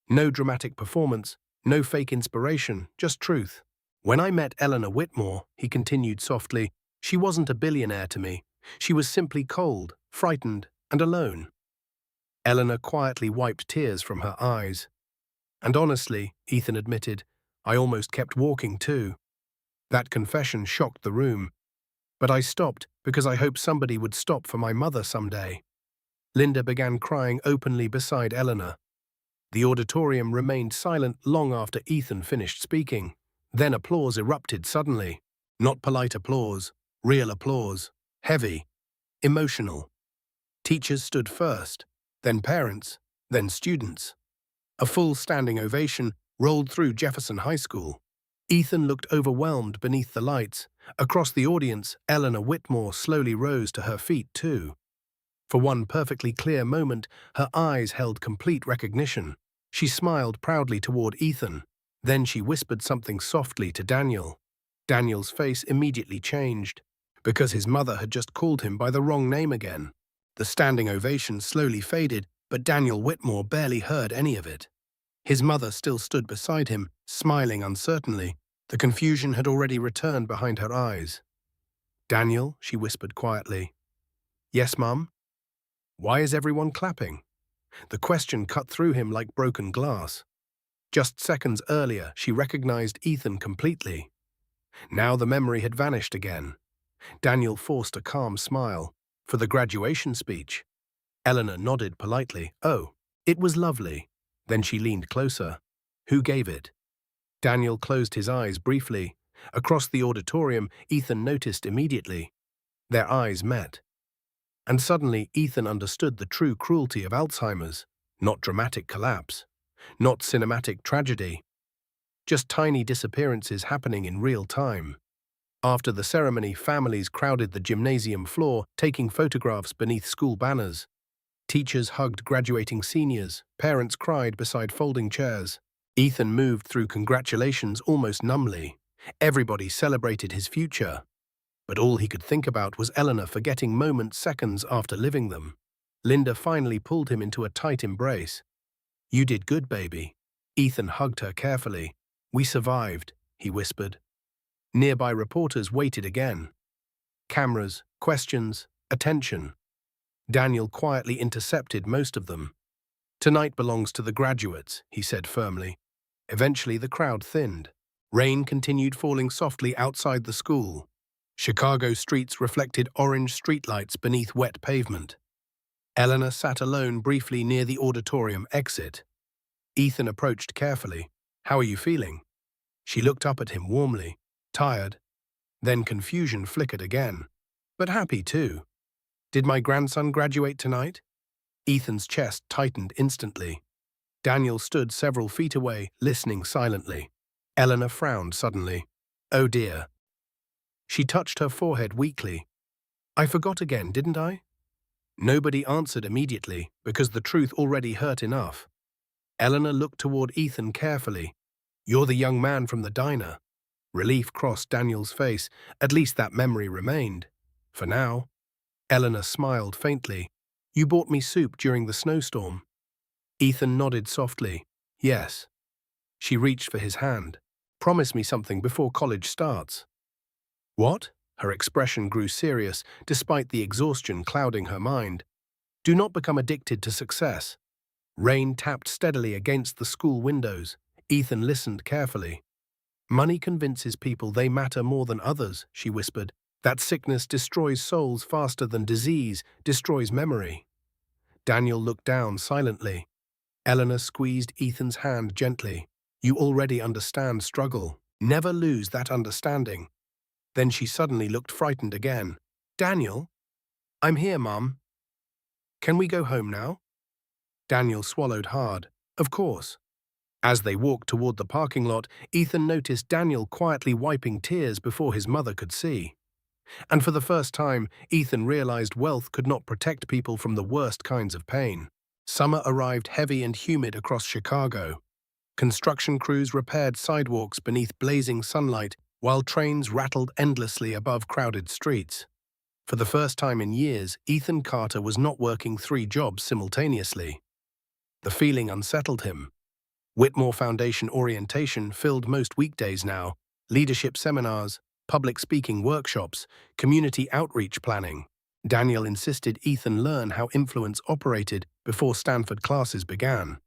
No dramatic performance, no fake inspiration, just truth. When I met Eleanor Whitmore, he continued softly, she wasn't a billionaire to me. She was simply cold, frightened, and alone. Eleanor quietly wiped tears from her eyes. And honestly, Ethan admitted, I almost kept walking too. That confession shocked the room. But I stopped because I hoped somebody would stop for my mother someday. Linda began crying openly beside Eleanor. The auditorium remained silent long after Ethan finished speaking. Then applause erupted suddenly. Not polite applause, real applause. Heavy, emotional. Teachers stood first, then parents, then students. A full standing ovation rolled through Jefferson High School. Ethan looked overwhelmed beneath the lights. Across the audience, Eleanor Whitmore slowly rose to her feet too. For one perfectly clear moment, her eyes held complete recognition. She smiled proudly toward Ethan. Then she whispered something softly to Daniel. Daniel's face immediately changed, because his mother had just called him by the wrong name again. The standing ovation slowly faded, but Daniel Whitmore barely heard any of it. His mother still stood beside him, smiling uncertainly. The confusion had already returned behind her eyes. "Daniel," she whispered quietly. "Yes, Mum?" "Why is everyone clapping?" The question cut through him like broken glass. Just seconds earlier, she recognized Ethan completely. Now the memory had vanished again. Daniel forced a calm smile. "For the graduation speech?" Eleanor nodded politely. "Oh, it was lovely." Then she leaned closer. "Who gave it?" Daniel closed his eyes briefly. Across the auditorium, Ethan noticed immediately. Their eyes met. And suddenly, Ethan understood the true cruelty of Alzheimer's. Not dramatic collapse. Not cinematic tragedy. Just tiny disappearances happening in real time. After the ceremony, families crowded the gymnasium floor, taking photographs beneath school banners. Teachers hugged graduating seniors. Parents cried beside folding chairs. Ethan moved through congratulations almost numbly. Everybody celebrated his future. But all he could think about was Eleanor forgetting moments seconds after living them. Linda finally pulled him into a tight embrace. "You did good, baby." Ethan hugged her carefully. "We survived," he whispered. Nearby reporters waited again. Cameras, questions, attention. Daniel quietly intercepted most of them. "Tonight belongs to the graduates," he said firmly. Eventually the crowd thinned. Rain continued falling softly outside the school. Chicago streets reflected orange streetlights beneath wet pavement. Eleanor sat alone briefly near the auditorium exit. Ethan approached carefully. "How are you feeling?" She looked up at him warmly. "Tired." Then confusion flickered again. "But happy too. Did my grandson graduate tonight?" Ethan's chest tightened instantly. Daniel stood several feet away, listening silently. Eleanor frowned suddenly. "Oh dear." She touched her forehead weakly. "I forgot again, didn't I?" Nobody answered immediately, because the truth already hurt enough. Eleanor looked toward Ethan carefully. "You're the young man from the diner." Relief crossed Daniel's face. At least that memory remained. For now. Eleanor smiled faintly. "You bought me soup during the snowstorm." Ethan nodded softly. "Yes." She reached for his hand. "Promise me something before college starts." "What?" Her expression grew serious, despite the exhaustion clouding her mind. "Do not become addicted to success." Rain tapped steadily against the school windows. Ethan listened carefully. "Money convinces people they matter more than others," she whispered. "That sickness destroys souls faster than disease destroys memory." Daniel looked down silently. Eleanor squeezed Ethan's hand gently. "You already understand struggle. Never lose that understanding." Then she suddenly looked frightened again. "Daniel?" "I'm here, Mom." "Can we go home now?" Daniel swallowed hard. "Of course." As they walked toward the parking lot, Ethan noticed Daniel quietly wiping tears before his mother could see. And for the first time, Ethan realized wealth could not protect people from the worst kinds of pain. Summer arrived heavy and humid across Chicago. Construction crews repaired sidewalks beneath blazing sunlight, while trains rattled endlessly above crowded streets. For the first time in years, Ethan Carter was not working 3 jobs simultaneously. The feeling unsettled him. Whitmore Foundation orientation filled most weekdays now, leadership seminars, public speaking workshops, community outreach planning. Daniel insisted Ethan learn how influence operated before Stanford classes began.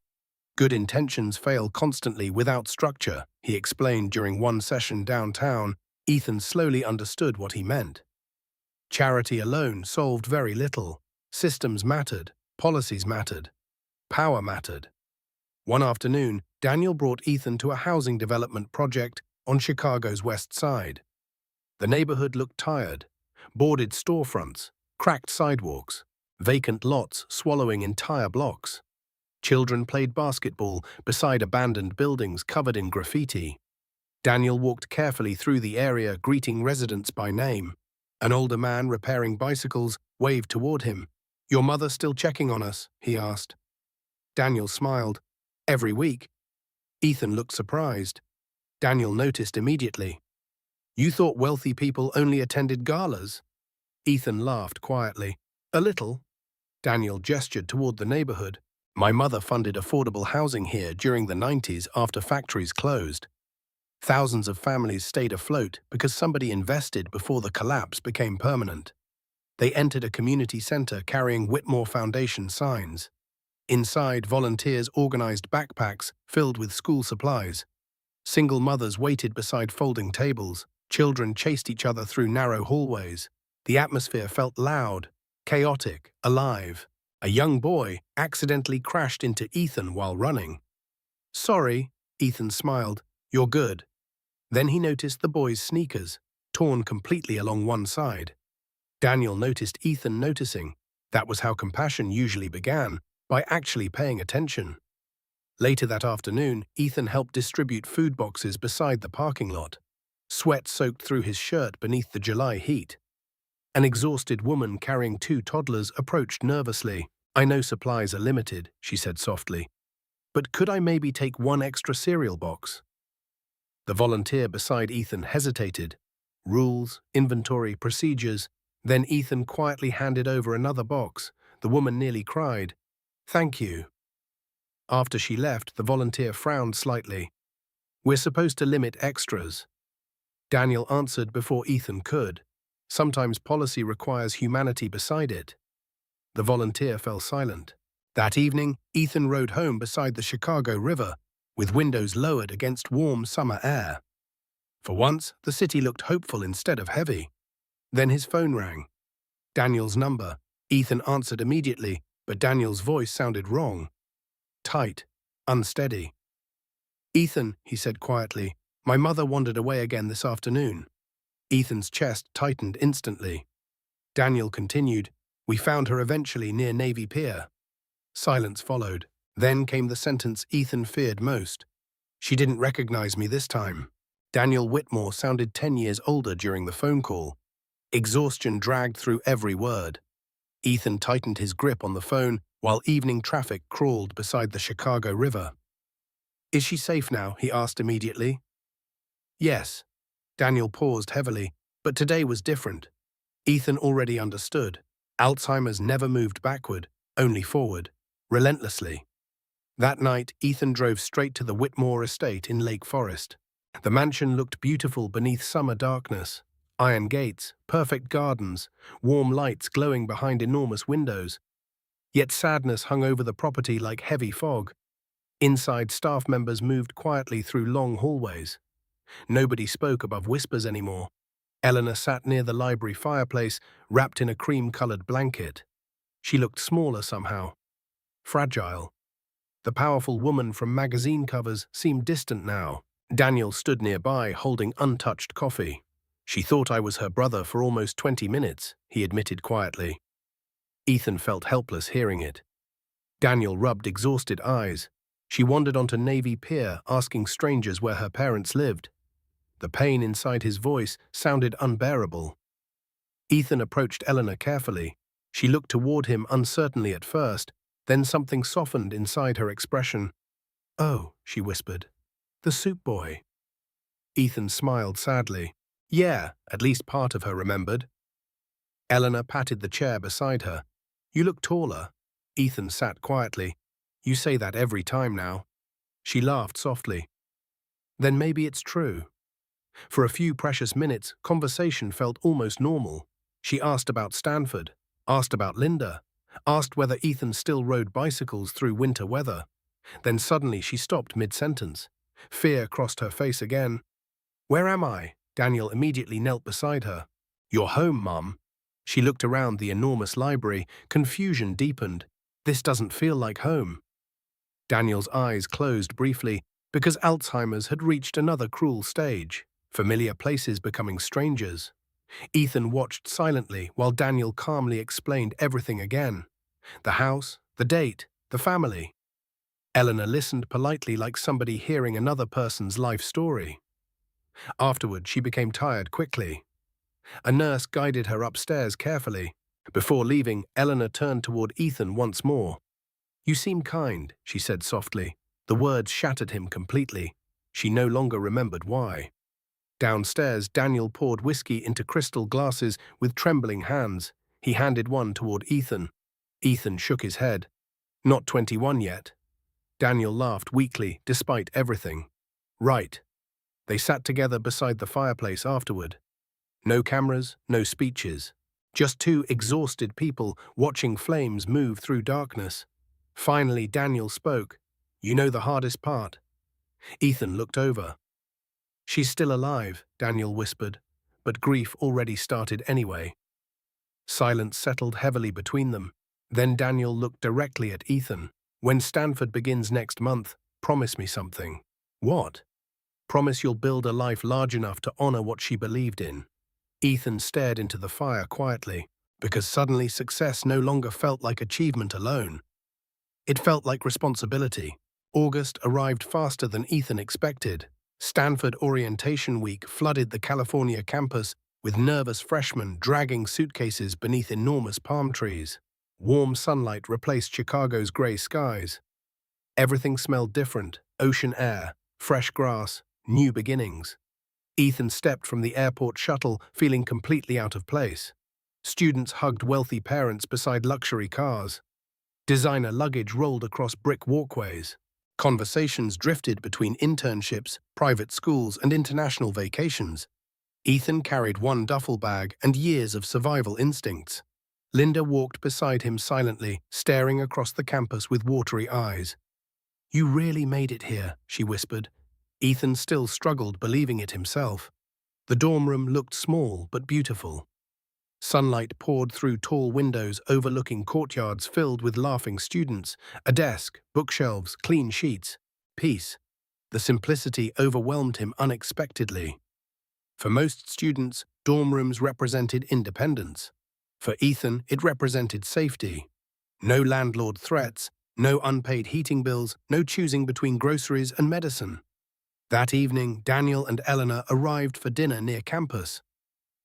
"Good intentions fail constantly without structure," he explained during one session downtown. Ethan slowly understood what he meant. Charity alone solved very little. Systems mattered, policies mattered, power mattered. One afternoon, Daniel brought Ethan to a housing development project on Chicago's west side. The neighborhood looked tired. Boarded storefronts, cracked sidewalks, vacant lots swallowing entire blocks. Children played basketball beside abandoned buildings covered in graffiti. Daniel walked carefully through the area, greeting residents by name. An older man repairing bicycles waved toward him. "Your mother still checking on us?" he asked. Daniel smiled. "Every week." Ethan looked surprised. Daniel noticed immediately. "You thought wealthy people only attended galas?" Ethan laughed quietly. "A little." Daniel gestured toward the neighborhood. My mother funded affordable housing here during the 90s after factories closed. Thousands of families stayed afloat because somebody invested before the collapse became permanent. They entered a community center carrying Whitmore Foundation signs. Inside, volunteers organized backpacks filled with school supplies. Single mothers waited beside folding tables. Children chased each other through narrow hallways. The atmosphere felt loud, chaotic, alive. A young boy accidentally crashed into Ethan while running. Sorry, Ethan smiled. You're good. Then he noticed the boy's sneakers, torn completely along one side. Daniel noticed Ethan noticing. That was how compassion usually began, by actually paying attention. Later that afternoon, Ethan helped distribute food boxes beside the parking lot. Sweat soaked through his shirt beneath the July heat. An exhausted woman carrying 2 toddlers approached nervously. I know supplies are limited, she said softly. But could I maybe take 1 extra cereal box? The volunteer beside Ethan hesitated. Rules, inventory, procedures. Then Ethan quietly handed over another box. The woman nearly cried. Thank you. After she left, the volunteer frowned slightly. We're supposed to limit extras. Daniel answered before Ethan could. Sometimes policy requires humanity beside it. The volunteer fell silent. That evening, Ethan rode home beside the Chicago River, with windows lowered against warm summer air. For once, the city looked hopeful instead of heavy. Then his phone rang. Daniel's number. Ethan answered immediately, but Daniel's voice sounded wrong. Tight, unsteady. Ethan, he said quietly, my mother wandered away again this afternoon. Ethan's chest tightened instantly. Daniel continued, we found her eventually near Navy Pier. Silence followed. Then came the sentence Ethan feared most. She didn't recognize me this time. Daniel Whitmore sounded 10 years older during the phone call. Exhaustion dragged through every word. Ethan tightened his grip on the phone while evening traffic crawled beside the Chicago River. Is she safe now? He asked immediately. Yes. Daniel paused heavily, but today was different. Ethan already understood. Alzheimer's never moved backward, only forward, relentlessly. That night, Ethan drove straight to the Whitmore estate in Lake Forest. The mansion looked beautiful beneath summer darkness. Iron gates, perfect gardens, warm lights glowing behind enormous windows. Yet sadness hung over the property like heavy fog. Inside, staff members moved quietly through long hallways. Nobody spoke above whispers anymore. Eleanor sat near the library fireplace, wrapped in a cream-colored blanket. She looked smaller somehow. Fragile. The powerful woman from magazine covers seemed distant now. Daniel stood nearby, holding untouched coffee. She thought I was her brother for almost 20 minutes, he admitted quietly. Ethan felt helpless hearing it. Daniel rubbed exhausted eyes. She wandered onto Navy Pier, asking strangers where her parents lived. The pain inside his voice sounded unbearable. Ethan approached Eleanor carefully. She looked toward him uncertainly at first, then something softened inside her expression. Oh, she whispered. The soup boy. Ethan smiled sadly. Yeah, at least part of her remembered. Eleanor patted the chair beside her. You look taller. Ethan sat quietly. You say that every time now. She laughed softly. Then maybe it's true. For a few precious minutes, conversation felt almost normal. She asked about Stanford, asked about Linda, asked whether Ethan still rode bicycles through winter weather. Then suddenly she stopped mid-sentence. Fear crossed her face again. Where am I? Daniel immediately knelt beside her. You're home, Mum. She looked around the enormous library. Confusion deepened. This doesn't feel like home. Daniel's eyes closed briefly because Alzheimer's had reached another cruel stage, familiar places becoming strangers. Ethan watched silently while Daniel calmly explained everything again. The house, the date, the family. Eleanor listened politely like somebody hearing another person's life story. Afterward, she became tired quickly. A nurse guided her upstairs carefully. Before leaving, Eleanor turned toward Ethan once more. You seem kind, she said softly. The words shattered him completely. She no longer remembered why. Downstairs, Daniel poured whiskey into crystal glasses with trembling hands. He handed one toward Ethan. Ethan shook his head. Not 21 yet. Daniel laughed weakly, despite everything. Right. They sat together beside the fireplace afterward. No cameras, no speeches. Just two exhausted people watching flames move through darkness. Finally, Daniel spoke. You know the hardest part? Ethan looked over. She's still alive, Daniel whispered, but grief already started anyway. Silence settled heavily between them. Then Daniel looked directly at Ethan. When Stanford begins next month, promise me something. What? Promise you'll build a life large enough to honor what she believed in. Ethan stared into the fire quietly, because suddenly success no longer felt like achievement alone. It felt like responsibility. August arrived faster than Ethan expected. Stanford Orientation Week flooded the California campus with nervous freshmen dragging suitcases beneath enormous palm trees. Warm sunlight replaced Chicago's gray skies. Everything smelled different: ocean air, fresh grass, new beginnings. Ethan stepped from the airport shuttle feeling completely out of place. Students hugged wealthy parents beside luxury cars. Designer luggage rolled across brick walkways. Conversations drifted between internships, private schools, and international vacations. Ethan carried one duffel bag and years of survival instincts. Linda walked beside him silently, staring across the campus with watery eyes. You really made it here, she whispered. Ethan still struggled believing it himself. The dorm room looked small but beautiful. Sunlight poured through tall windows overlooking courtyards filled with laughing students, a desk, bookshelves, clean sheets. Peace. The simplicity overwhelmed him unexpectedly. For most students, dorm rooms represented independence. For Ethan, it represented safety. No landlord threats, no unpaid heating bills, no choosing between groceries and medicine. That evening, Daniel and Eleanor arrived for dinner near campus.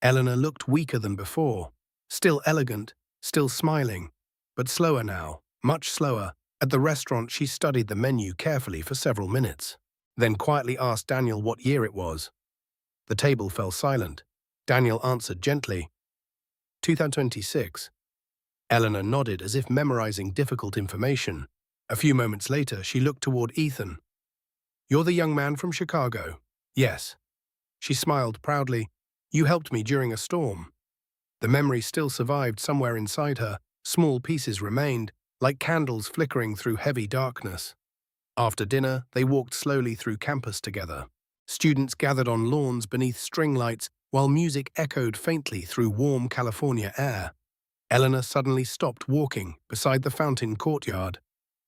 Eleanor looked weaker than before, still elegant, still smiling, but slower now, much slower. At the restaurant, she studied the menu carefully for several minutes, then quietly asked Daniel what year it was. The table fell silent. Daniel answered gently, 2026. Eleanor nodded as if memorizing difficult information. A few moments later, she looked toward Ethan. You're the young man from Chicago? Yes. She smiled proudly. You helped me during a storm. The memory still survived somewhere inside her. Small pieces remained, like candles flickering through heavy darkness. After dinner, they walked slowly through campus together. Students gathered on lawns beneath string lights while music echoed faintly through warm California air. Eleanor suddenly stopped walking beside the fountain courtyard.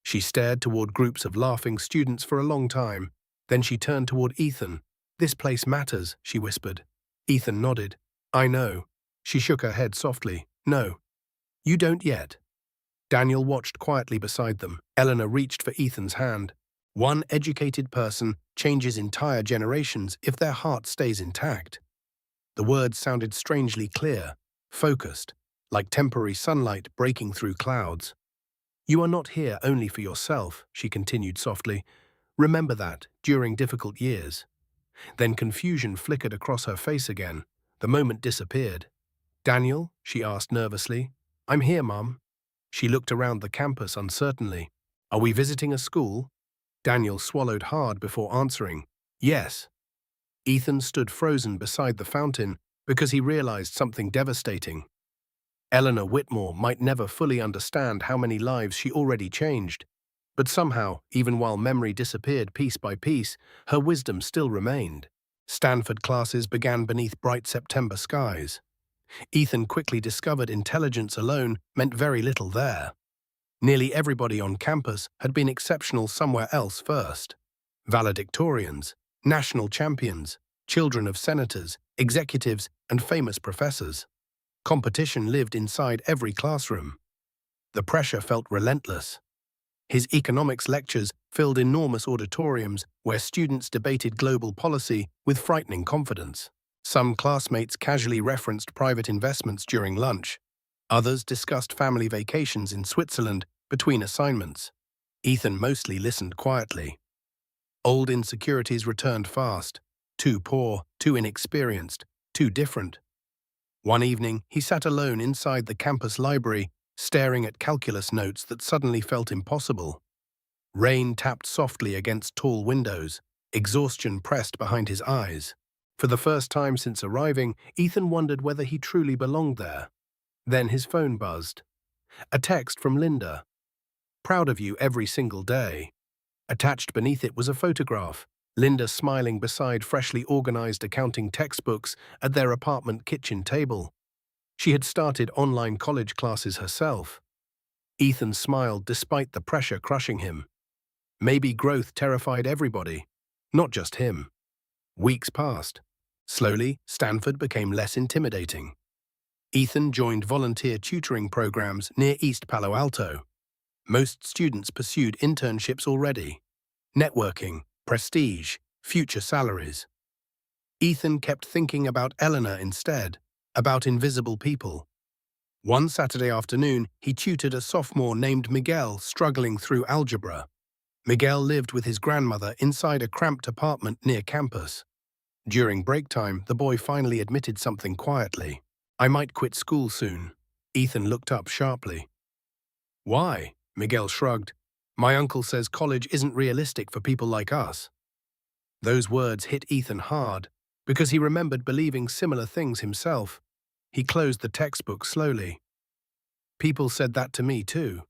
She stared toward groups of laughing students for a long time. Then she turned toward Ethan. This place matters, she whispered. Ethan nodded. I know. She shook her head softly. No. You don't yet. Daniel watched quietly beside them. Eleanor reached for Ethan's hand. One educated person changes entire generations if their heart stays intact. The words sounded strangely clear, focused, like temporary sunlight breaking through clouds. You are not here only for yourself, she continued softly. Remember that during difficult years. Then confusion flickered across her face again. The moment disappeared. Daniel? She asked nervously. I'm here, Mom. She looked around the campus uncertainly. Are we visiting a school? Daniel swallowed hard before answering. Yes. Ethan stood frozen beside the fountain because he realized something devastating. Eleanor Whitmore might never fully understand how many lives she already changed, but somehow, even while memory disappeared piece by piece, her wisdom still remained. Stanford classes began beneath bright September skies. Ethan quickly discovered intelligence alone meant very little there. Nearly everybody on campus had been exceptional somewhere else first. Valedictorians, national champions, children of senators, executives, and famous professors. Competition lived inside every classroom. The pressure felt relentless. His economics lectures filled enormous auditoriums where students debated global policy with frightening confidence. Some classmates casually referenced private investments during lunch. Others discussed family vacations in Switzerland between assignments. Ethan mostly listened quietly. Old insecurities returned fast. Too poor, too inexperienced, too different. One evening, he sat alone inside the campus library, staring at calculus notes that suddenly felt impossible. Rain tapped softly against tall windows, exhaustion pressed behind his eyes. For the first time since arriving, Ethan wondered whether he truly belonged there. Then his phone buzzed. A text from Linda. "Proud of you every single day." Attached beneath it was a photograph. Linda smiling beside freshly organized accounting textbooks at their apartment kitchen table. She had started online college classes herself. Ethan smiled despite the pressure crushing him. Maybe growth terrified everybody, not just him. Weeks passed. Slowly, Stanford became less intimidating. Ethan joined volunteer tutoring programs near East Palo Alto. Most students pursued internships already. Networking, prestige, future salaries. Ethan kept thinking about Eleanor instead, about invisible people. One Saturday afternoon, he tutored a sophomore named Miguel struggling through algebra. Miguel lived with his grandmother inside a cramped apartment near campus. During break time, the boy finally admitted something quietly. "I might quit school soon." Ethan looked up sharply. "Why?" Miguel shrugged. "My uncle says college isn't realistic for people like us." Those words hit Ethan hard, because he remembered believing similar things himself. He closed the textbook slowly. "People said that to me too."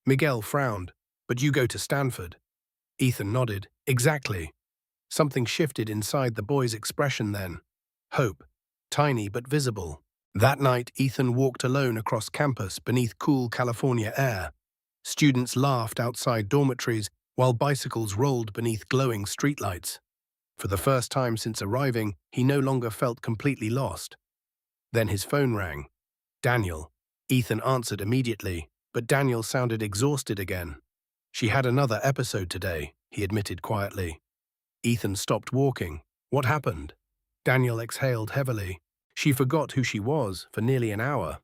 Miguel frowned. "But you go to Stanford." Ethan nodded. "Exactly." Something shifted inside the boy's expression then. Hope. Tiny but visible. That night, Ethan walked alone across campus beneath cool California air. Students laughed outside dormitories while bicycles rolled beneath glowing streetlights. For the first time since arriving, he no longer felt completely lost. Then his phone rang. Daniel. Ethan answered immediately, but Daniel sounded exhausted again. "She had another episode today," he admitted quietly. Ethan stopped walking. "What happened?" Daniel exhaled heavily. "She forgot who she was for nearly an hour."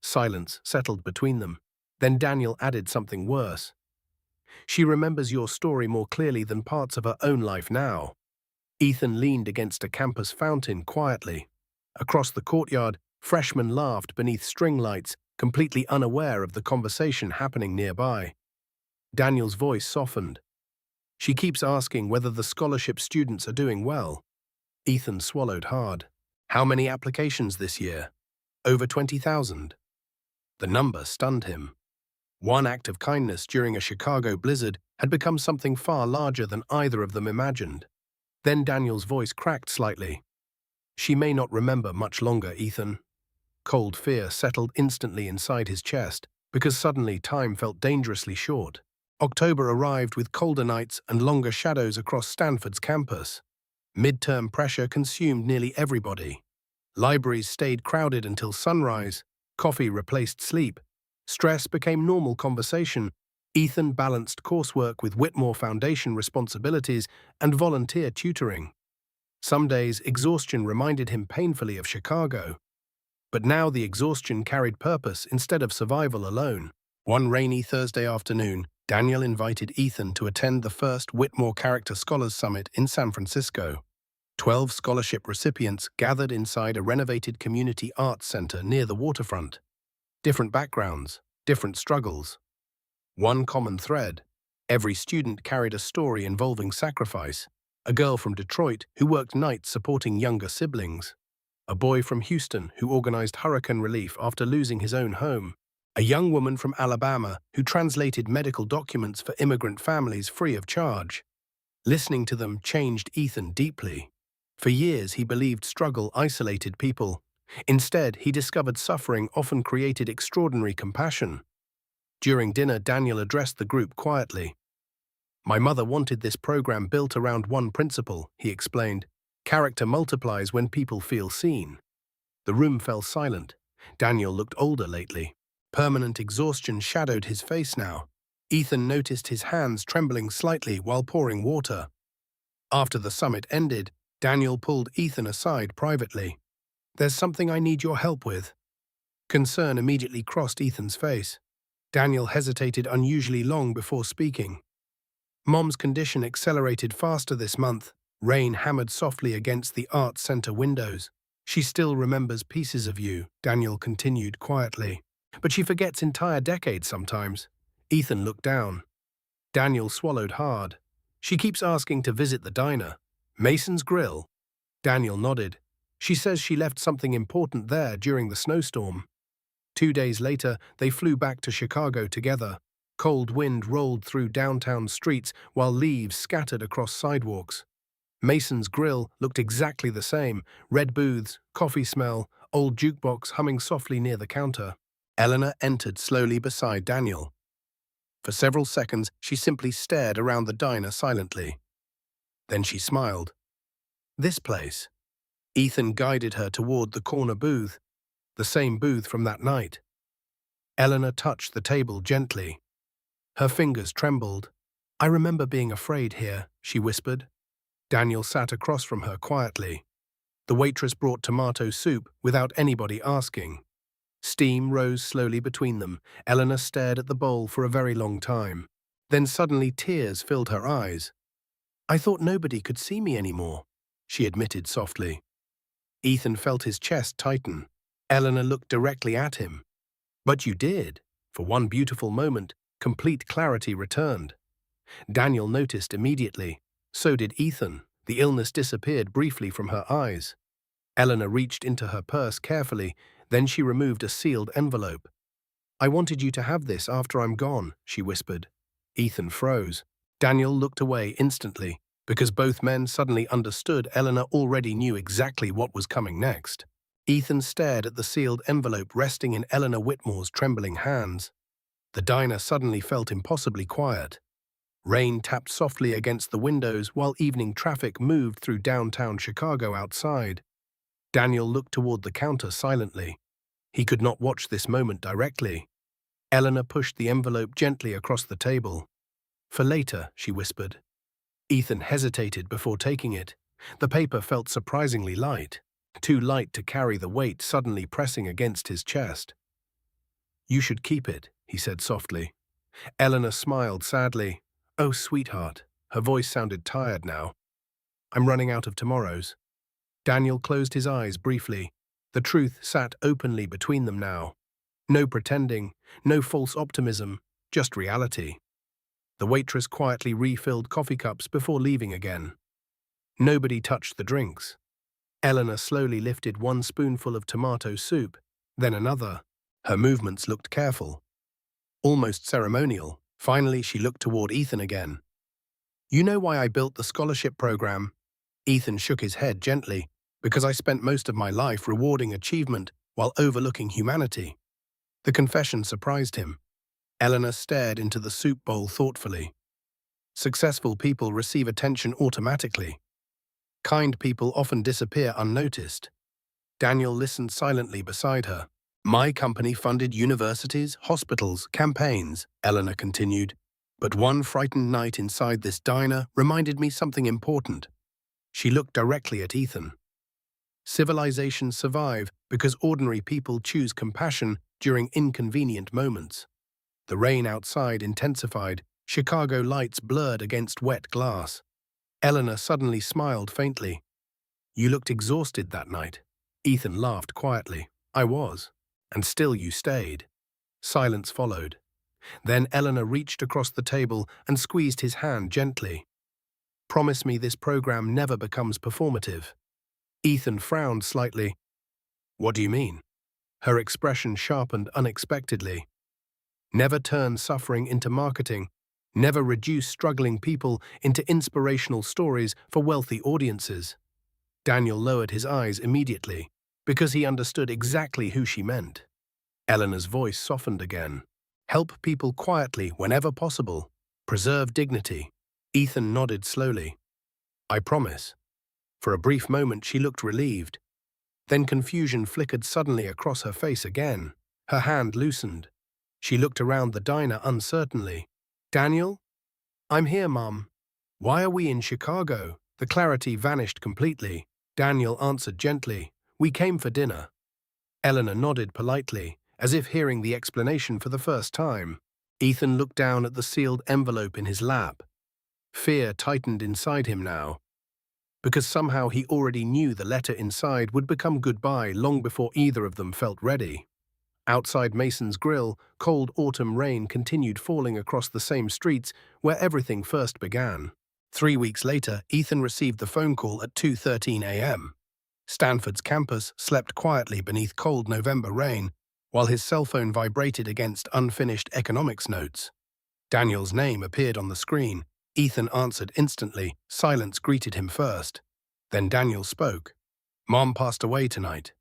Silence settled between them. Then Daniel added something worse. "She remembers your story more clearly than parts of her own life now." Ethan leaned against a campus fountain quietly. Across the courtyard, freshmen laughed beneath string lights, completely unaware of the conversation happening nearby. Daniel's voice softened. "She keeps asking whether the scholarship students are doing well." Ethan swallowed hard. "How many applications this year?" "Over 20,000. The number stunned him. One act of kindness during a Chicago blizzard had become something far larger than either of them imagined. Then Daniel's voice cracked slightly. "She may not remember much longer, Ethan." Cold fear settled instantly inside his chest, because suddenly time felt dangerously short. October arrived with colder nights and longer shadows across Stanford's campus. Midterm pressure consumed nearly everybody. Libraries stayed crowded until sunrise. Coffee replaced sleep. Stress became normal conversation. Ethan balanced coursework with Whitmore Foundation responsibilities and volunteer tutoring. Some days, exhaustion reminded him painfully of Chicago. But now the exhaustion carried purpose instead of survival alone. One rainy Thursday afternoon, Daniel invited Ethan to attend the first Whitmore Character Scholars Summit in San Francisco. 12 scholarship recipients gathered inside a renovated community arts center near the waterfront. Different backgrounds, different struggles. One common thread. Every student carried a story involving sacrifice. A girl from Detroit who worked nights supporting younger siblings. A boy from Houston who organized hurricane relief after losing his own home. A young woman from Alabama who translated medical documents for immigrant families free of charge. Listening to them changed Ethan deeply. For years, he believed struggle isolated people. Instead, he discovered suffering often created extraordinary compassion. During dinner, Daniel addressed the group quietly. "My mother wanted this program built around one principle," he explained. "Character multiplies when people feel seen." The room fell silent. Daniel looked older lately. Permanent exhaustion shadowed his face now. Ethan noticed his hands trembling slightly while pouring water. After the summit ended, Daniel pulled Ethan aside privately. "There's something I need your help with." Concern immediately crossed Ethan's face. Daniel hesitated unusually long before speaking. "Mom's condition accelerated faster this month." Rain hammered softly against the arts center windows. "She still remembers pieces of you," Daniel continued quietly. But she forgets entire decades sometimes. Ethan looked down. Daniel swallowed hard. She keeps asking to visit the diner. Mason's Grill. Daniel nodded. She says she left something important there during the snowstorm. 2 days later, they flew back to Chicago together. Cold wind rolled through downtown streets while leaves scattered across sidewalks. Mason's Grill looked exactly the same: red booths, coffee smell, old jukebox humming softly near the counter. Eleanor entered slowly beside Daniel. For several seconds, she simply stared around the diner silently. Then she smiled. This place. Ethan guided her toward the corner booth, the same booth from that night. Eleanor touched the table gently. Her fingers trembled. I remember being afraid here, she whispered. Daniel sat across from her quietly. The waitress brought tomato soup without anybody asking. Steam rose slowly between them. Eleanor stared at the bowl for a very long time. Then suddenly tears filled her eyes. I thought nobody could see me anymore, she admitted softly. Ethan felt his chest tighten. Eleanor looked directly at him. But you did. For one beautiful moment, complete clarity returned. Daniel noticed immediately. So did Ethan. The illness disappeared briefly from her eyes. Eleanor reached into her purse carefully, then she removed a sealed envelope. I wanted you to have this after I'm gone, she whispered. Ethan froze. Daniel looked away instantly, because both men suddenly understood Eleanor already knew exactly what was coming next. Ethan stared at the sealed envelope resting in Eleanor Whitmore's trembling hands. The diner suddenly felt impossibly quiet. Rain tapped softly against the windows while evening traffic moved through downtown Chicago outside. Daniel looked toward the counter silently. He could not watch this moment directly. Eleanor pushed the envelope gently across the table. For later, she whispered. Ethan hesitated before taking it. The paper felt surprisingly light, too light to carry the weight suddenly pressing against his chest. You should keep it, he said softly. Eleanor smiled sadly. Oh, sweetheart. Her voice sounded tired now. I'm running out of tomorrows. Daniel closed his eyes briefly. The truth sat openly between them now. No pretending, no false optimism, just reality. The waitress quietly refilled coffee cups before leaving again. Nobody touched the drinks. Eleanor slowly lifted one spoonful of tomato soup, then another. Her movements looked careful, almost ceremonial. Finally, she looked toward Ethan again. You know why I built the scholarship program? Ethan shook his head gently. Because I spent most of my life rewarding achievement while overlooking humanity. The confession surprised him. Eleanor stared into the soup bowl thoughtfully. Successful people receive attention automatically. Kind people often disappear unnoticed. Daniel listened silently beside her. My company funded universities, hospitals, campaigns, Eleanor continued. But one frightened night inside this diner reminded me something important. She looked directly at Ethan. Civilizations survive because ordinary people choose compassion during inconvenient moments. The rain outside intensified. Chicago lights blurred against wet glass. Eleanor suddenly smiled faintly. You looked exhausted that night. Ethan laughed quietly. I was. And still you stayed. Silence followed. Then Eleanor reached across the table and squeezed his hand gently. Promise me this program never becomes performative. Ethan frowned slightly. What do you mean? Her expression sharpened unexpectedly. Never turn suffering into marketing. Never reduce struggling people into inspirational stories for wealthy audiences. Daniel lowered his eyes immediately, because he understood exactly who she meant. Eleanor's voice softened again. Help people quietly whenever possible. Preserve dignity. Ethan nodded slowly. I promise. For a brief moment she looked relieved. Then confusion flickered suddenly across her face again. Her hand loosened. She looked around the diner uncertainly. Daniel? I'm here, Mum. Why are we in Chicago? The clarity vanished completely. Daniel answered gently. We came for dinner. Eleanor nodded politely, as if hearing the explanation for the first time. Ethan looked down at the sealed envelope in his lap. Fear tightened inside him now, because somehow he already knew the letter inside would become goodbye long before either of them felt ready. Outside Mason's Grill, cold autumn rain continued falling across the same streets where everything first began. 3 weeks later, Ethan received the phone call at 2:13 a.m. Stanford's campus slept quietly beneath cold November rain, while his cell phone vibrated against unfinished economics notes. Daniel's name appeared on the screen. Ethan answered instantly. Silence greeted him first. Then Daniel spoke. "Mom passed away tonight."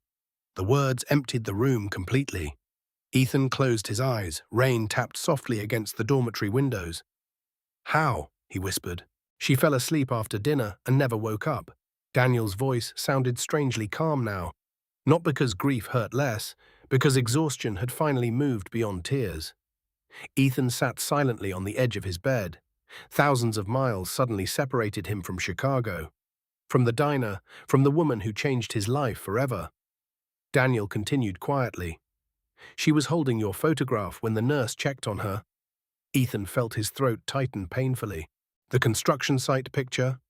The words emptied the room completely. Ethan closed his eyes. Rain tapped softly against the dormitory windows. "How?" he whispered. "She fell asleep after dinner and never woke up." Daniel's voice sounded strangely calm now, not because grief hurt less, because exhaustion had finally moved beyond tears. Ethan sat silently on the edge of his bed. Thousands of miles suddenly separated him from Chicago, from the diner, from the woman who changed his life forever. Daniel continued quietly. "She was holding your photograph when the nurse checked on her." Ethan felt his throat tighten painfully. "The construction site picture?"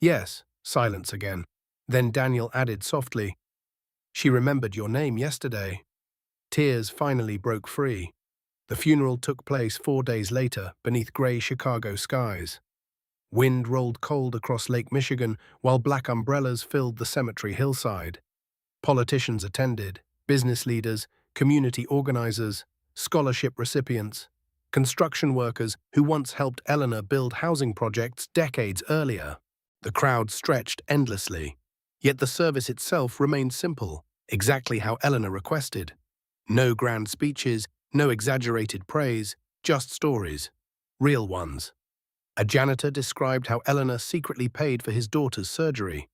"Yes." Silence again. Then Daniel added softly, "She remembered your name yesterday." Tears finally broke free. The funeral took place 4 days later beneath gray Chicago skies. Wind rolled cold across Lake Michigan while black umbrellas filled the cemetery hillside. Politicians attended, business leaders, community organizers, scholarship recipients, construction workers who once helped Eleanor build housing projects decades earlier. The crowd stretched endlessly, yet the service itself remained simple, exactly how Eleanor requested. No grand speeches, no exaggerated praise, just stories, real ones. A janitor described how Eleanor secretly paid for his daughter's surgery.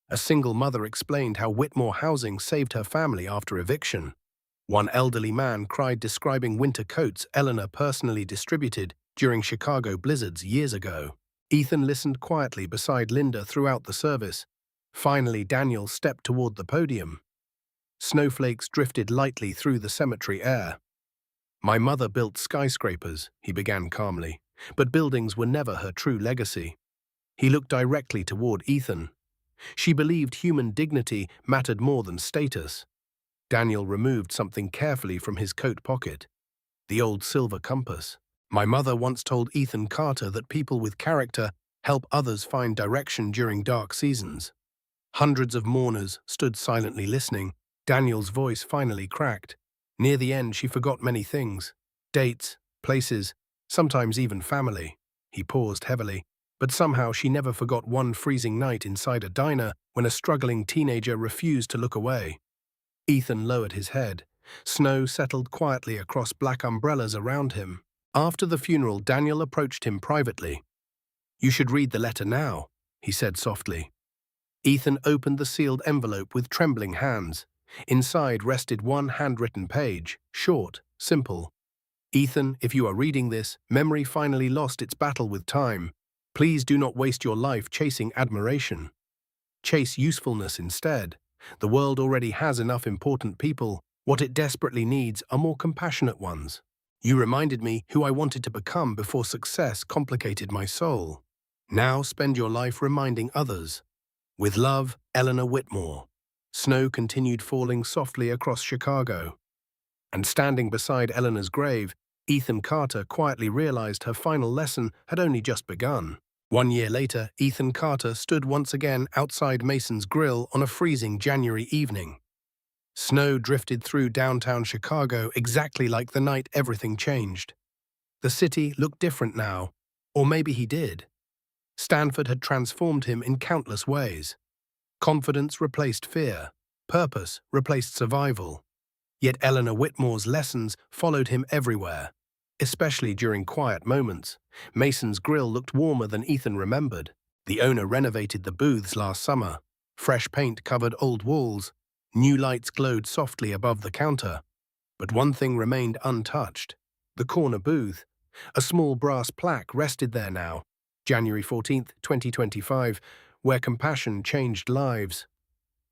A single mother explained how Whitmore housing saved her family after eviction. One elderly man cried describing winter coats Eleanor personally distributed during Chicago blizzards years ago. Ethan listened quietly beside Linda throughout the service. Finally, Daniel stepped toward the podium. Snowflakes drifted lightly through the cemetery air. "My mother built skyscrapers," he began calmly, "but buildings were never her true legacy." He looked directly toward Ethan. "She believed human dignity mattered more than status." Daniel removed something carefully from his coat pocket. The old silver compass. "My mother once told Ethan Carter that people with character help others find direction during dark seasons." Hundreds of mourners stood silently listening. Daniel's voice finally cracked. Near the end, she forgot many things. Dates, places, sometimes even family. He paused heavily. But somehow she never forgot one freezing night inside a diner when a struggling teenager refused to look away. Ethan lowered his head. Snow settled quietly across black umbrellas around him. After the funeral, Daniel approached him privately. "You should read the letter now," he said softly. Ethan opened the sealed envelope with trembling hands. Inside rested one handwritten page, short, simple. "Ethan, if you are reading this, memory finally lost its battle with time. Please do not waste your life chasing admiration. Chase usefulness instead. The world already has enough important people. What it desperately needs are more compassionate ones. You reminded me who I wanted to become before success complicated my soul. Now spend your life reminding others. With love, Eleanor Whitmore." Snow continued falling softly across Chicago. And standing beside Eleanor's grave, Ethan Carter quietly realized her final lesson had only just begun. 1 year later, Ethan Carter stood once again outside Mason's Grill on a freezing January evening. Snow drifted through downtown Chicago exactly like the night everything changed. The city looked different now, or maybe he did. Stanford had transformed him in countless ways. Confidence replaced fear. Purpose replaced survival. Yet Eleanor Whitmore's lessons followed him everywhere, especially during quiet moments. Mason's Grill looked warmer than Ethan remembered. The owner renovated the booths last summer. Fresh paint covered old walls. New lights glowed softly above the counter. But one thing remained untouched. The corner booth. A small brass plaque rested there now. January 14th, 2025, where compassion changed lives.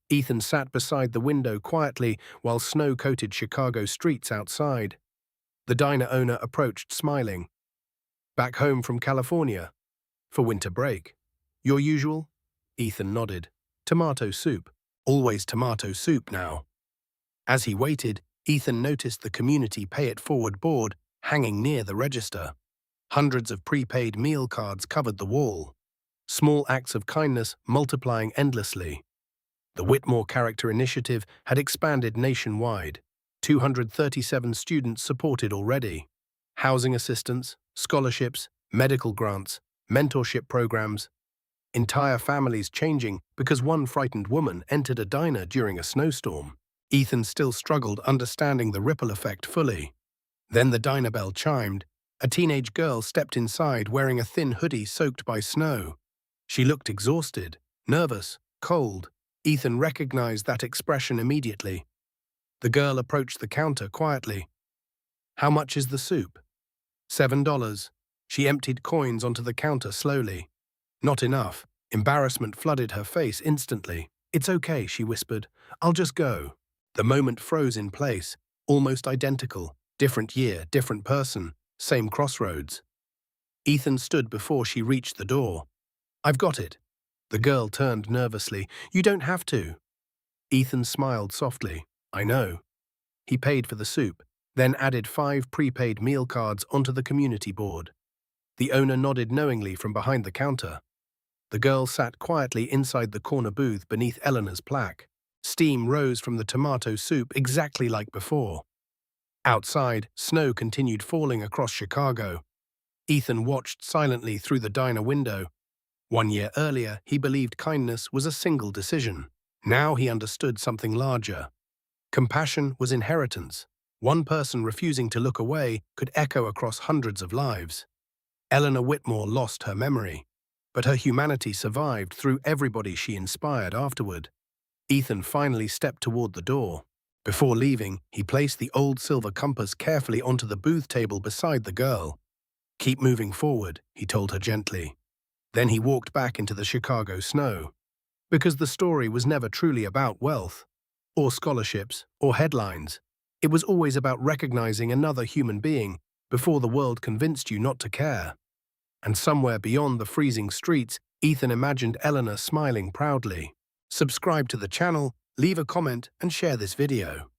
Ethan sat beside the window quietly while snow coated Chicago streets outside. The diner owner approached smiling. "Back home from California? For winter break? Your usual?" Ethan nodded. "Tomato soup. Always tomato soup now." As he waited, Ethan noticed the community pay-it-forward board hanging near the register. Hundreds of prepaid meal cards covered the wall, small acts of kindness multiplying endlessly. The Whitmore Character Initiative had expanded nationwide. 237 students supported already. Housing assistance, scholarships, medical grants, mentorship programs. Entire families changing because one frightened woman entered a diner during a snowstorm. Ethan still struggled understanding the ripple effect fully. Then the diner bell chimed. A teenage girl stepped inside wearing a thin hoodie soaked by snow. She looked exhausted, nervous, cold. Ethan recognized that expression immediately. The girl approached the counter quietly. "How much is the soup?" $7. She emptied coins onto the counter slowly. Not enough. Embarrassment flooded her face instantly. "It's okay," she whispered. "I'll just go." The moment froze in place, almost identical. Different year, different person, same crossroads. Ethan stood before she reached the door. "I've got it." The girl turned nervously. "You don't have to." Ethan smiled softly. "I know." He paid for the soup, then added 5 prepaid meal cards onto the community board. The owner nodded knowingly from behind the counter. The girl sat quietly inside the corner booth beneath Eleanor's plaque. Steam rose from the tomato soup exactly like before. Outside, snow continued falling across Chicago. Ethan watched silently through the diner window. 1 year earlier, he believed kindness was a single decision. Now he understood something larger. Compassion was inheritance. One person refusing to look away could echo across hundreds of lives. Eleanor Whitmore lost her memory, but her humanity survived through everybody she inspired afterward. Ethan finally stepped toward the door. Before leaving, he placed the old silver compass carefully onto the booth table beside the girl. "Keep moving forward," he told her gently. Then he walked back into the Chicago snow. Because the story was never truly about wealth, or scholarships, or headlines. It was always about recognizing another human being before the world convinced you not to care. And somewhere beyond the freezing streets, Ethan imagined Eleanor smiling proudly. Subscribe to the channel, leave a comment, and share this video.